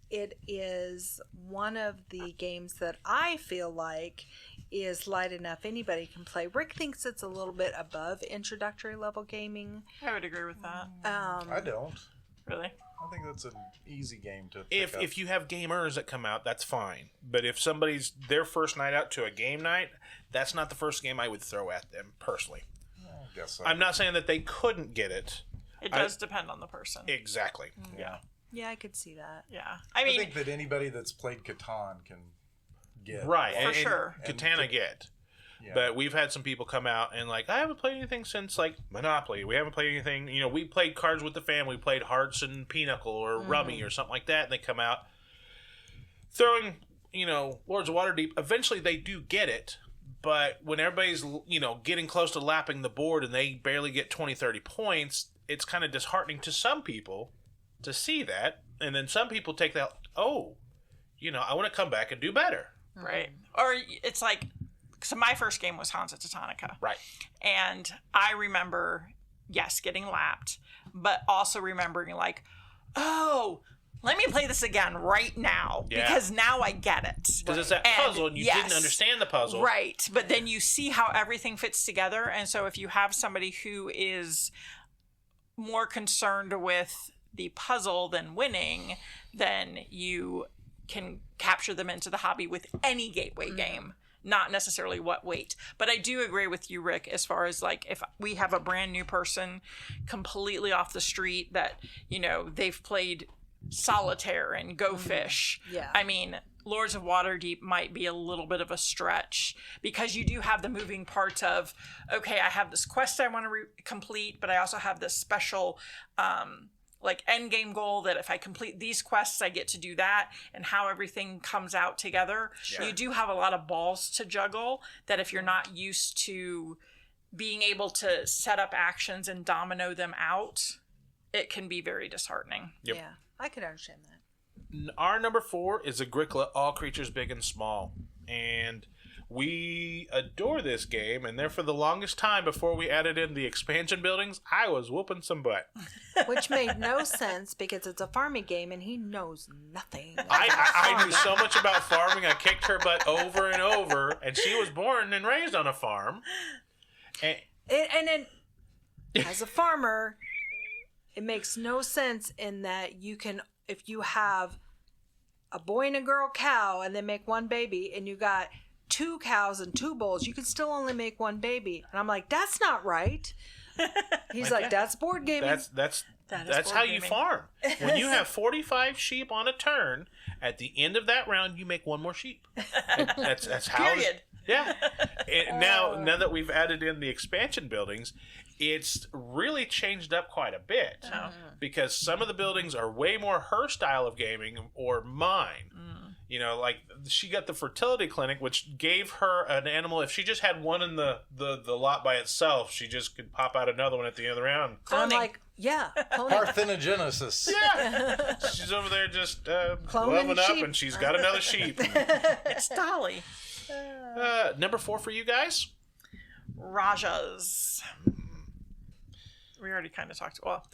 It is one of the games that I feel like is light enough anybody can play. Rick thinks it's a little bit above introductory level gaming.
I would agree with that.
I don't.
Really?
I think that's an easy game to pick up.
If you have gamers that come out, that's fine. But if somebody's their first night out to a game night, that's not the first game I would throw at them, personally.
I guess so.
I'm not saying that they couldn't get it.
It does depend on the person.
Exactly.
Yeah.
Yeah, I could see that.
Yeah.
I think that anybody that's played Catan can get.
Right.
For sure.
Katana get.
Yeah.
But we've had some people come out and like, I haven't played anything since like Monopoly. We haven't played anything. You know, we played Cards with the Family. We played Hearts and Pinochle or Rummy or something like that. And they come out throwing, Lords of Waterdeep. Eventually they do get it. But when everybody's, getting close to lapping the board and they barely get 20, 30 points, it's kind of disheartening to some people to see that. And then some people take that, I want to come back and do better.
Right. Or it's like, so my first game was Hansa Teutonica.
Right.
And I remember, yes, getting lapped, but also remembering like, let me play this again right now because now I get it.
Because it's that puzzle and you didn't understand the puzzle.
Right. But then you see how everything fits together. And so if you have somebody who is more concerned with the puzzle than winning, then you can capture them into the hobby with any gateway game. Not necessarily what weight. But I do agree with you, Rick, as far as like if we have a brand new person completely off the street that, they've played solitaire and Go Fish.
Yeah.
I mean, Lords of Waterdeep might be a little bit of a stretch because you do have the moving parts of, okay, I have this quest I want to complete, but I also have this special end game goal that if I complete these quests, I get to do that, and how everything comes out together. Sure. You do have a lot of balls to juggle that if you're not used to being able to set up actions and domino them out, it can be very disheartening.
Yep.
Yeah, I could understand that.
Our number 4 is Agricola, All Creatures Big and Small. And we adore this game, and there for the longest time before we added in the expansion buildings, I was whooping some butt.
Which made no sense because it's a farming game and he knows nothing.
I knew so much about farming, I kicked her butt over and over, and she was born and raised on a farm.
And as a farmer, it makes no sense in that you can, if you have a boy and a girl cow and they make one baby and you got 2 cows and 2 bulls, you can still only make one baby. And I'm like, that's not right. He's like, that's board gaming.
That's how you farm. When you have 45 sheep on a turn, at the end of that round, you make one more sheep. That's how.
Period.
Yeah. Now that we've added in the expansion buildings, it's really changed up quite a bit because some of the buildings are way more her style of gaming or mine. Like she got the fertility clinic, which gave her an animal. If she just had one in the lot by itself, she just could pop out another one at the end of the round.
I'm like, yeah.
Parthenogenesis.
Yeah. She's over there just loving up, and she's got another sheep.
It's Dolly.
Number 4 for you guys?
Rajas. We already kind of talked. Well,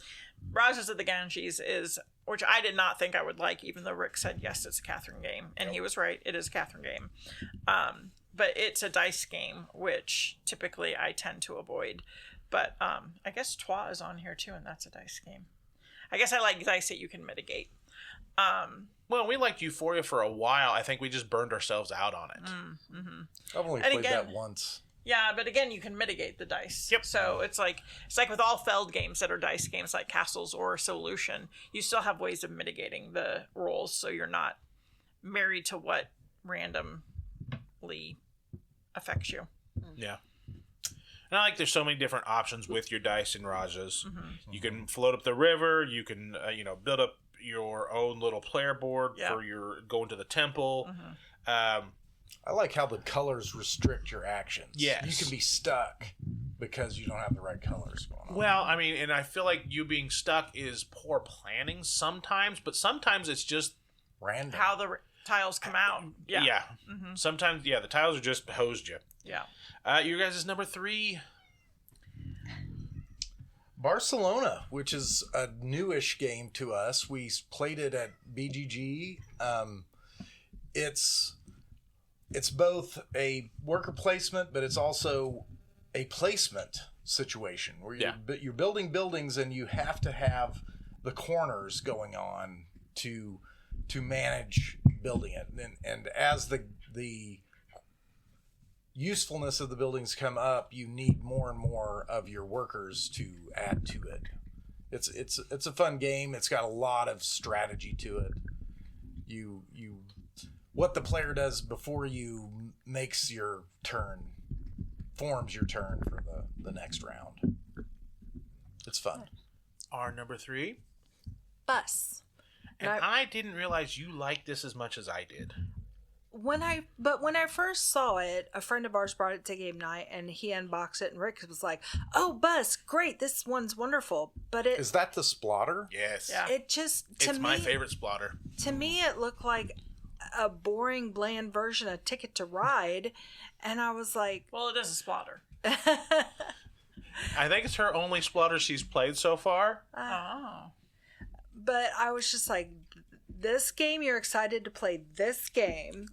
Rajas of the Ganges is, which I did not think I would like, even though Rick said, yes, it's a Katherine game. And he was right. It is a Katherine game. But it's a dice game, which typically I tend to avoid. But I guess Trois is on here too, and that's a dice game. I guess I like dice that you can mitigate.
Well, we liked Euphoria for a while. I think we just burned ourselves out on it.
Mm-hmm.
I've only played that once.
Yeah, but again, you can mitigate the dice.
Yep.
So it's like with all Feld games that are dice games like Castles or Solution, you still have ways of mitigating the rolls so you're not married to what randomly affects you.
Yeah. And I like there's so many different options with your dice in Rajas. Mm-hmm. You can float up the river. You can, build up your own little player board for your going to the temple. Mm-hmm.
I like how the colors restrict your actions.
Yes.
You can be stuck because you don't have the right colors going on.
Well, I mean, and I feel like you being stuck is poor planning sometimes, but sometimes it's just
Random.
How the tiles come out. Yeah.
yeah. Sometimes, the tiles are just hosed you.
Yeah.
Your guys' number 3.
Barcelona, which is a newish game to us. We played it at BGG. It's both a worker placement, but it's also a placement situation where you're building buildings and you have to have the corners going on to manage building it. And as the usefulness of the buildings come up, you need more and more of your workers to add to it. It's a fun game. It's got a lot of strategy to it. You what the player does before you makes your turn, forms your turn for the next round. It's fun.
Our number 3.
Bus.
And I didn't realize you liked this as much as I did.
When I first saw it, a friend of ours brought it to game night, and he unboxed it, and Rick was like, "Oh, Bus, great! This one's wonderful." But
Is that the Splotter?
Yes.
Yeah.
it just
It's my favorite Splotter.
to me it looked like a boring, bland version of Ticket to Ride, and I was like,
Well, it is a splatter.
I think it's her only Splotter she's played so far.
Oh.
but I was just like, this game, you're excited to play this game.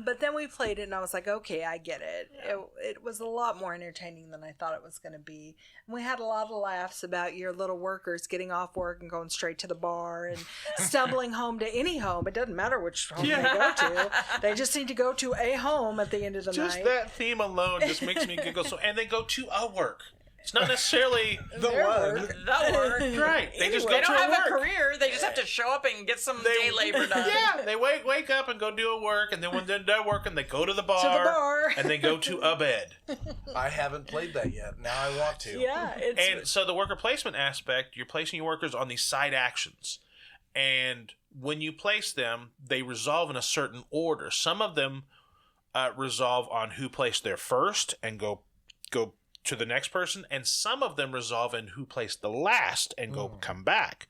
But then we played it and I was like, okay, I get it. It was a lot more entertaining than I thought it was going to be. And we had a lot of laughs about your little workers getting off work and going straight to the bar and stumbling home to any home. It doesn't matter which home they go to. They just need to go to a home at the end of the
Just
night.
that theme alone just makes me giggle. And they go to a work. It's not necessarily
The one.
That work.
right. They just
They
go
don't
to
have
a
a
work.
career. They just have to show up and get some day labor done.
Yeah, they wake up and go do a work, and then when they're done working, they go to the bar, and they go to a bed.
I haven't played that yet. Now I want to.
Yeah,
And so the worker placement aspect, you're placing your workers on these side actions. And when you place them, they resolve in a certain order. Some of them resolve on who placed there first and go to the next person, and some of them resolve in who placed the last and come back.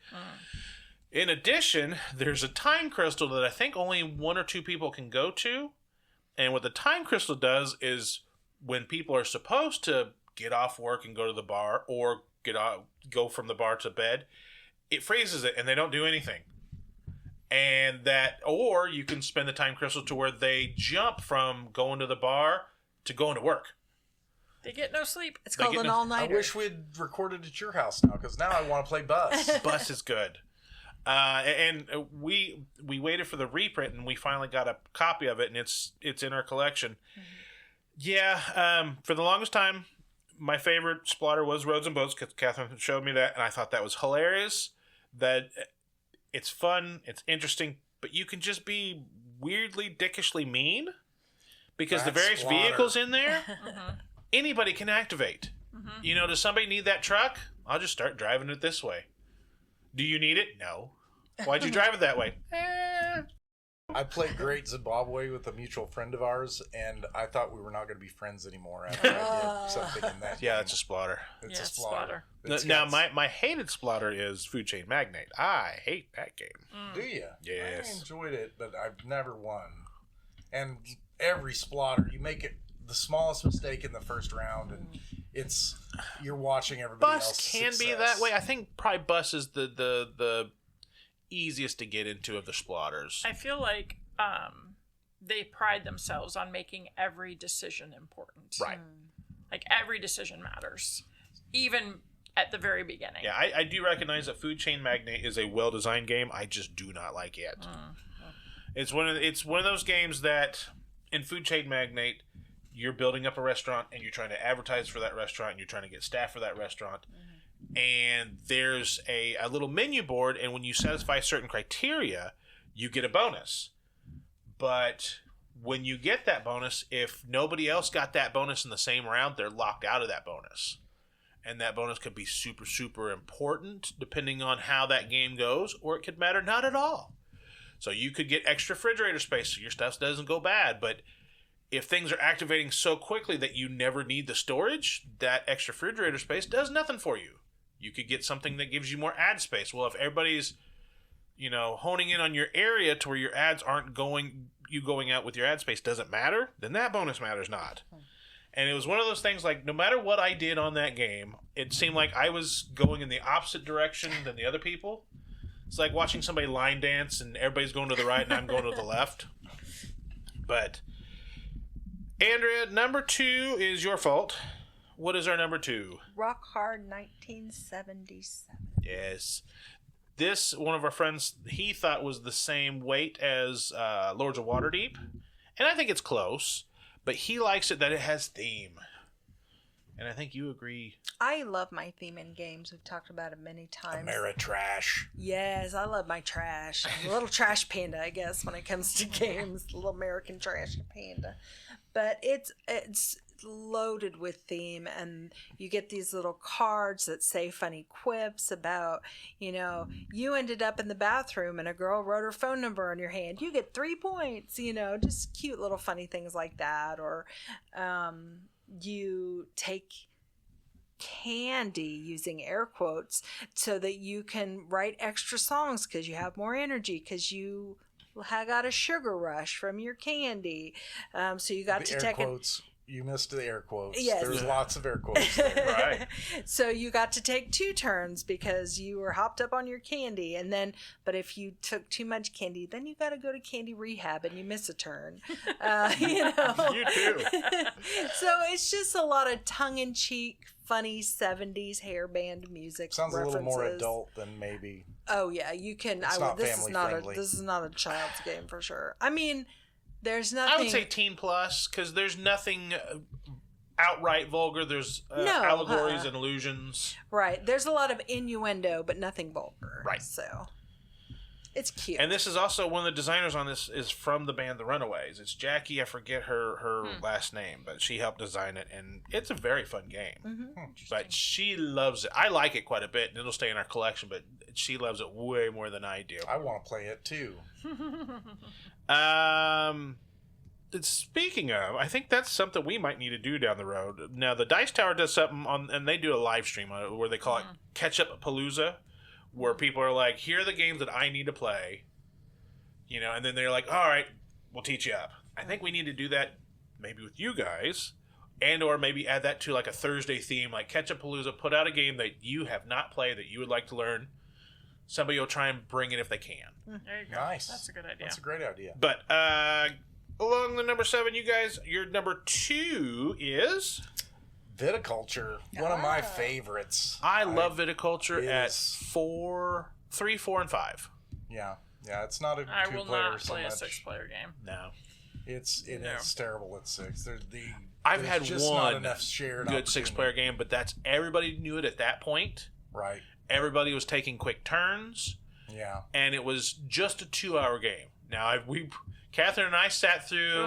In addition, there's a time crystal that I think only 1 or 2 people can go to. And what the time crystal does is when people are supposed to get off work and go to the bar or go from the bar to bed, it freezes it and they don't do anything. Or you can spend the time crystal to where they jump from going to the bar to going to work.
They get no sleep.
it's called an
I
all-nighter.
wish we'd recorded at your house now, because now I want to play Bus.
Bus is good. And we waited for the reprint, and we finally got a copy of it, and it's in our collection. Yeah, for the longest time, my favorite Splotter was Roads and Boats, because Catherine showed me that, and I thought that was hilarious. That it's fun, it's interesting, but you can just be weirdly, dickishly mean, because the various
Splotter.
vehicles in there, anybody can activate. Does somebody need that truck? I'll just start driving it this way. Do you need it? No. Why'd you drive it that way?
I played Great Zimbabwe with a mutual friend of ours, and I thought we were not going to be friends anymore after I did something in that
Yeah,
game.
it's a Splotter.
It's
Yeah,
a Splotter. It's
Now,
got-
my hated Splotter is Food Chain Magnate. I hate that game.
Do you?
Yes.
I enjoyed it, but I've never won. And every Splotter, you make it the smallest mistake in the first round, and you're watching everybody
Bus
else.
can be that way. I think probably Bus is the easiest to get into of the Splotters.
I feel like they pride themselves on making every decision important.
Right.
Like every decision matters, even at the very beginning.
Yeah, I do recognize that Food Chain Magnate is a well-designed game. I just do not like it. It's one of those games that in Food Chain Magnate, you're building up a restaurant and you're trying to advertise for that restaurant and you're trying to get staff for that restaurant. And there's a little menu board, and when you satisfy certain criteria, you get a bonus. But when you get that bonus, if nobody else got that bonus in the same round, they're locked out of that bonus. And that bonus could be super, super important depending on how that game goes, or it could matter not at all. So you could get extra refrigerator space so your stuff doesn't go bad, but if things are activating so quickly that you never need the storage, that extra refrigerator space does nothing for you. You could get something that gives you more ad space. Well, if everybody's, honing in on your area to where your ads aren't going out with your ad space doesn't matter, then that bonus matters not. And it was one of those things like, no matter what I did on that game, it seemed like I was going in the opposite direction than the other people. It's like watching somebody line dance and everybody's going to the right and I'm going to the left. But, Andrea, number 2 is your fault. What is our number 2?
Rock Hard 1977.
Yes. This, one of our friends, he thought was the same weight as Lords of Waterdeep. And I think it's close. But he likes it that it has theme. And I think you agree.
I love my theme in games. We've talked about it many times.
Ameritrash.
Yes, I love my trash. I'm a little trash panda, I guess, when it comes to games. A little American trash panda. But it's loaded with theme, and you get these little cards that say funny quips about, you ended up in the bathroom and a girl wrote her phone number on your hand. You get 3 points, just cute little funny things like that. Or you take candy, using air quotes, so that you can write extra songs because you have more energy because you got a sugar rush from your candy. So you got to take
quotes. You missed the air quotes.
Yes.
There's lots of air quotes there.
Right.
So you got to take 2 turns because you were hopped up on your candy. But if you took too much candy, then you got to go to candy rehab and you miss a turn.
You too.
So it's just a lot of tongue-in-cheek, funny 70s hairband music.
Sounds
references.
a little more adult than maybe.
Oh yeah, you can.
It's not family friendly.
This is not a child's game for sure. I mean, there's nothing.
I would say teen plus, because there's nothing outright vulgar. There's allegories and allusions.
Right. There's a lot of innuendo, but nothing vulgar.
Right.
So it's cute.
And this is also one of the designers on this is from the band The Runaways. It's Jackie. I forget her last name, but she helped design it, and it's a very fun game.
Mm-hmm.
But she loves it. I like it quite a bit, and it'll stay in our collection, but she loves it way more than I do.
I want to play it too.
Speaking of, I think that's something we might need to do down the road. Now, the Dice Tower does something and they do a live stream on it where they call it Ketchup Palooza, where people are like, here are the games that I need to play, and then they're like, all right, we'll teach you up. I think we need to do that maybe with you guys, and or maybe add that to like a Thursday theme, like Ketchup Palooza, put out a game that you have not played that you would like to learn. Somebody will try and bring it if they can.
There you go.
Nice.
That's a good idea.
That's a great idea.
But along the number 7, you guys, your number 2 is
Viticulture, one of my favorites.
I love Viticulture at 3, 4, and 5.
Yeah, it's not a
I
2
will
player
not
so
play
much.
a 6-player game.
No.
It's terrible at 6.
I've had
just
one
not enough shared
good 6-player game, but that's everybody knew it at that point.
Right.
Everybody was taking quick turns.
Yeah.
And it was just a 2-hour game. Now, Catherine and I sat through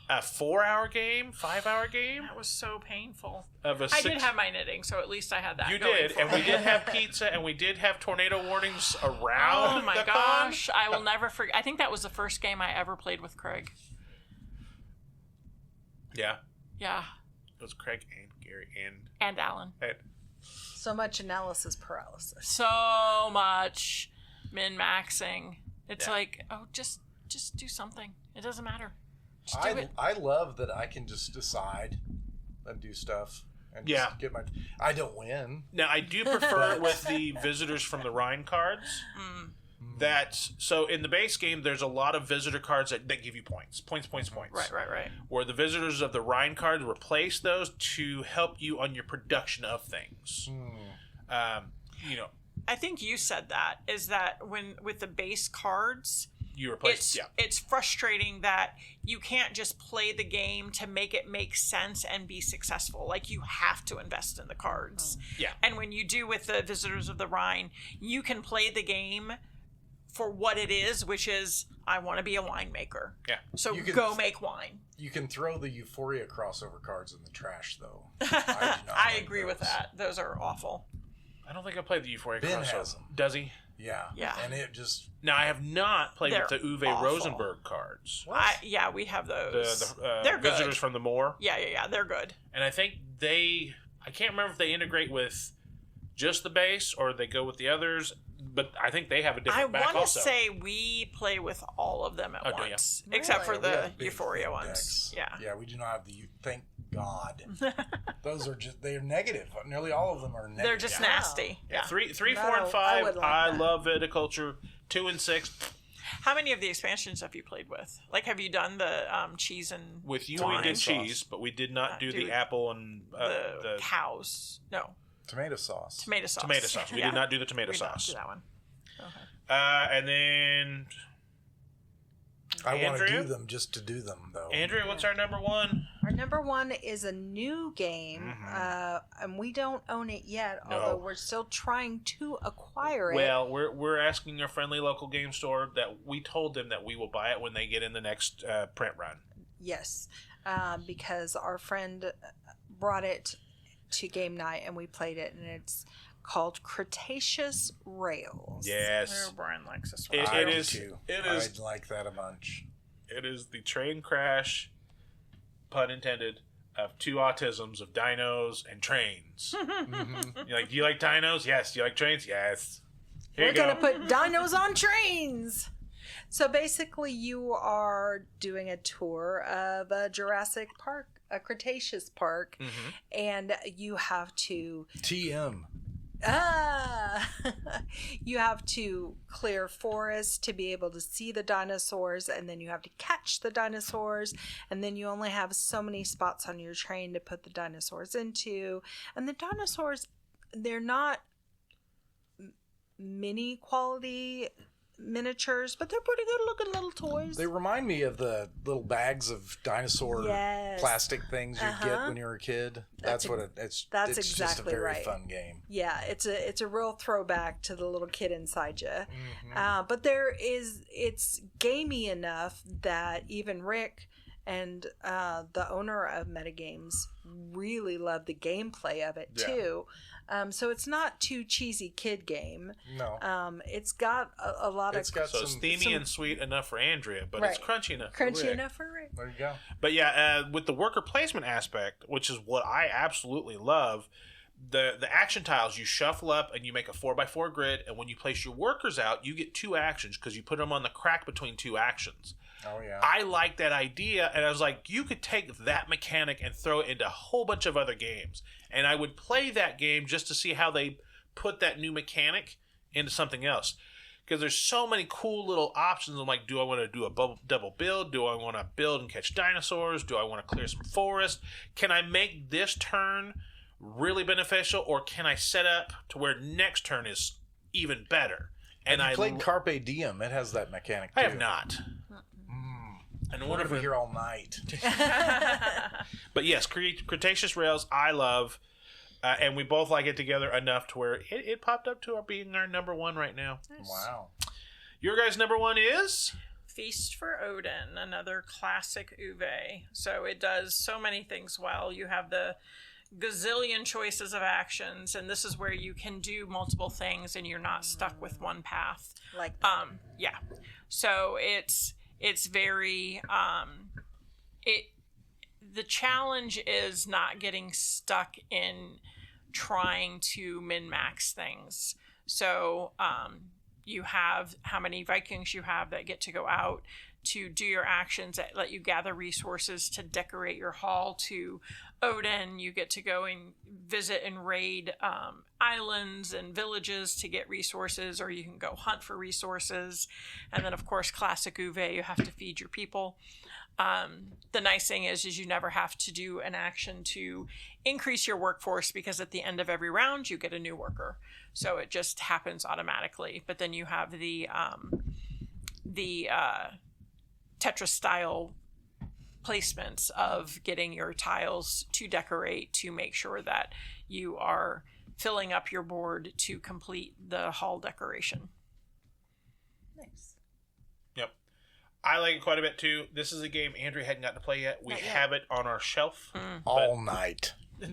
a 4-hour game, 5-hour game.
That was so painful.
I
did have my knitting, so at least I had that.
You
going
did,
for
and
me.
we did have pizza, and we did have tornado warnings around.
Oh my
the
gosh,
con.
I will never forget. I think that was the first game I ever played with Craig.
Yeah.
Yeah.
It was Craig and Gary
And Alan.
so much analysis paralysis.
So much min-maxing. It's
Yeah.
like, just do something. It doesn't matter. Just do it.
I love that I can just decide and do stuff and just get my. I don't win.
Now, I do prefer it with the visitors from the Rhine cards. So in the base game, there's a lot of visitor cards that give you points. Points.
Right.
Where the visitors of the Rhine cards replace those to help you on your production of things.
I think you said that, is that with the base cards,
You replace,
it's frustrating that you can't just play the game to make it make sense and be successful. Like, you have to invest in the cards.
Yeah.
And when you do with the Visitors of the Rhine, you can play the game for what it is, which is, I want to be a winemaker.
Yeah.
So go make wine.
You can throw the Euphoria crossover cards in the trash, though. I do not
I
like
agree with
those.
that. Those are awful.
I don't think I played the Euphoria
Ben
crossover.
has them.
Does he?
Yeah.
Yeah.
And it just...
Now, I have not played with
They're
the Uwe
awful.
Rosenberg cards.
Yeah, we have those.
Visitors
They're good.
from the Moor.
Yeah, they're good.
And I think I can't remember if they integrate with just the base or they go with the others, but I think they have a different back
I want
also.
to say we play with all of them at
do ya?
once, except for
We
the
have big
Euphoria
thick
ones.
decks.
Yeah.
Yeah, we do not have the... Thank God. Those are just... They're negative. Nearly all of them are negative.
They're just nasty. Yeah.
3, 4,
No,
and
I
5,
would like
I
that.
love viticulture. 2 and 6,
How many of the expansions have you played with? Like, have you done the cheese and
with you
wine?
we did cheese, but we did not do the apple and
the cows? No,
Tomato sauce.
tomato sauce.
tomato sauce. We
Yeah.
did not do the tomato
We did not
sauce.
do that one.
And then
I want to
Andrea?
do them just to do them, though.
Andrea, what's our number one?
Our number one is a new game, and we don't own it yet, although we're still trying to acquire it.
Well, we're asking our friendly local game store that we told them that we will buy it when they get in the next print run.
Yes, because our friend brought it to game night, and we played it, and it's called Cretaceous Rails.
Yes,
Oh, Brian likes this one.
it
I do
is.
too.
It is.
I'd like that a bunch.
It is the train crash, pun intended, of two autisms of dinos and trains. You're like, do you like dinos? Yes. Do you like trains? Yes. Here
We're
you go.
going to put dinos on trains. So basically, you are doing a tour of a Jurassic Park, a Cretaceous Park, and you have to
TM.
you have to clear forests to be able to see the dinosaurs, and then you have to catch the dinosaurs, and then you only have so many spots on your train to put the dinosaurs into. And the dinosaurs, they're not mini quality miniatures, but they're pretty good looking little toys.
They remind me of the little bags of dinosaur
Yes.
plastic things you get when you were a kid. That's what it's.
that's
it's just a
exactly
very
right.
fun game.
Yeah, it's a real throwback to the little kid inside you.
Mm-hmm.
But it's gamey enough that even Rick and the owner of Metagames really love the gameplay of it too. So it's not too cheesy kid game.
No,
It's got a lot
it's
of
got
So
some.
steamy and sweet enough for Andrea, but it's
Right.
crunchy enough. for
crunchy
Rick.
enough for Rick.
There you go.
But yeah, with the worker placement aspect, which is what I absolutely love, the action tiles you shuffle up and you make a 4x4 grid, and when you place your workers out, you get 2 actions because you put them on the crack between 2 actions.
Oh yeah.
I like that idea, and I was like, you could take that mechanic and throw it into a whole bunch of other games, and I would play that game just to see how they put that new mechanic into something else. Because there's so many cool little options. I'm like, do I want to do a double build? Do I want to build and catch dinosaurs? Do I want to clear some forest? Can I make this turn really beneficial, or can I set up to where next turn is even better? And
I
I
played Carpe Diem. It has that mechanic too.
I have not. And
We're
wonderful.
over here all night.
But yes, Cretaceous Rails, I love, and we both like it together enough to where it popped up to being our number one right now.
Wow.
Your guys' number one is?
Feast for Odin, another classic Uwe. So it does so many things well. You have the gazillion choices of actions, and this is where you can do multiple things and you're not stuck with one path.
Like that.
Yeah. So it's very the challenge is not getting stuck in trying to min-max things. So you have how many Vikings you have that get to go out to do your actions that let you gather resources to decorate your hall to Odin. You get to go and visit and raid islands and villages to get resources, or you can go hunt for resources. And then, of course, classic Uwe, you have to feed your people. The nice thing is you never have to do an action to increase your workforce, because at the end of every round you get a new worker. So it just happens automatically. But then you have the Tetris style placements of getting your tiles to decorate to make sure that you are filling up your board to complete the hall decoration.
Nice.
Yep. I like it quite a bit too. This is a game Andrew hadn't gotten to play yet. We have it on our shelf.
All night.
No.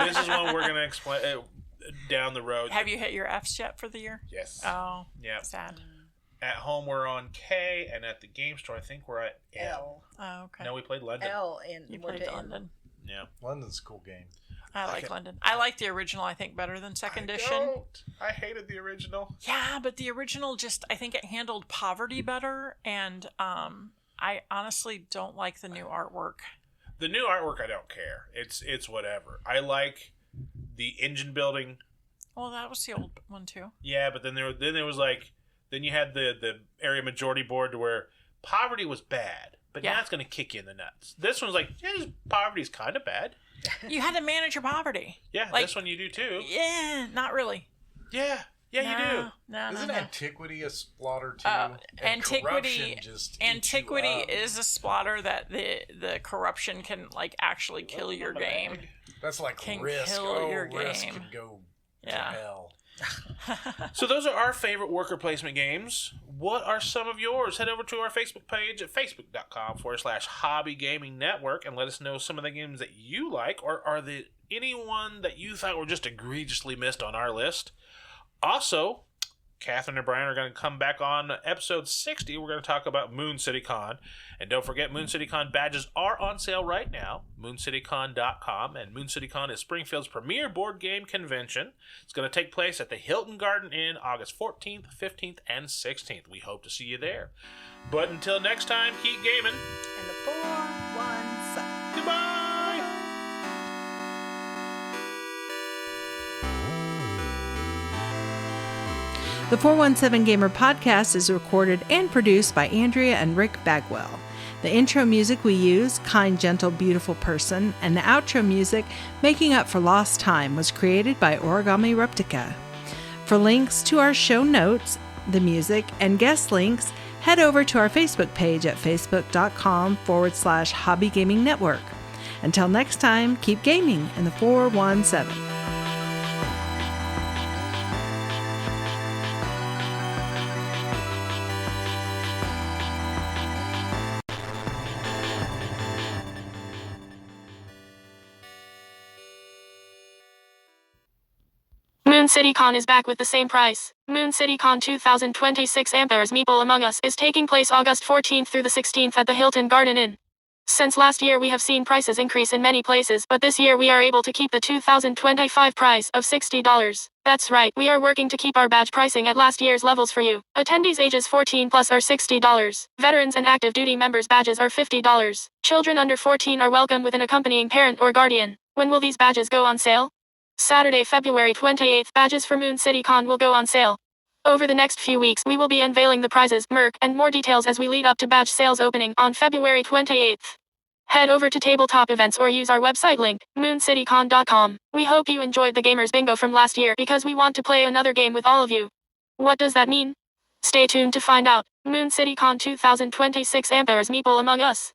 This is one we're going to explain. down the road.
Have you hit your Fs yet for the year?
Yes.
Oh,
Yeah.
sad.
At home, we're on K, and at the game store, I think we're at L.
Oh, okay.
No, we played London.
L and
You
we're
played
to
London.
Yeah.
London's a cool game.
I like London. I like the original, I think, better than second edition.
I hated the original.
Yeah, but the original I think it handled poverty better, and I honestly don't like the new artwork.
The new artwork, I don't care. It's whatever. I like the engine building.
Well, that was the old one too.
Yeah, but then there was like, then you had the area majority board to where poverty was bad, but now it's going to kick you in the nuts. This one's like, yeah, poverty's kind of bad.
You had to manage your poverty.
Yeah,
Like-
this one you do too.
Yeah, not really.
Yeah, you do.
No,
Isn't
no.
Antiquity a splatter too? And
Antiquity
corruption just eats you
Antiquity
up.
is a splatter that the corruption can like actually kill your game.
That's like
can
Risk.
kill your
Risk
game.
could go
Yeah.
to hell.
So those are our favorite worker placement games. What are some of yours? Head over to our Facebook page at facebook.com/Hobby Gaming Network and let us know some of the games that you like, or are there anyone that you thought were just egregiously missed on our list? Also, Katherine and Bryan are going to come back on episode 60. We're going to talk about Moon City Con. And don't forget, Moon City Con badges are on sale right now. MoonCityCon.com. And Moon City Con is Springfield's premier board game convention. It's going to take place at the Hilton Garden Inn August 14th, 15th, and 16th. We hope to see you there. But until next time, keep gaming.
And the 417.
Goodbye!
The 417 Gamer podcast is recorded and produced by Andrea and Rick Bagwell. The intro music we use, Kind, Gentle, Beautiful Person, and the outro music, Making Up for Lost Time, was created by Origami Reptica. For links to our show notes, the music, and guest links, head over to our Facebook page at facebook.com/Hobby Gaming Network. Until next time, keep gaming in the 417.
Moon City Con is back with the same price. Moon City Con 2026 Ampere's Meeple Among Us is taking place August 14th through the 16th at the Hilton Garden Inn. Since last year we have seen prices increase in many places, but this year we are able to keep the 2025 price of $60. That's right, we are working to keep our badge pricing at last year's levels for you. Attendees ages 14 plus are $60. Veterans and active duty members badges are $50. Children under 14 are welcome with an accompanying parent or guardian. When will these badges go on sale? Saturday, February 28th, badges for Moon City Con will go on sale. Over the next few weeks, we will be unveiling the prizes, merch, and more details as we lead up to badge sales opening on February 28th. Head over to tabletop events or use our website link, mooncitycon.com. We hope you enjoyed the Gamers Bingo from last year because we want to play another game with all of you. What does that mean? Stay tuned to find out. Moon City Con 2026 Ampere's Meeple Among Us.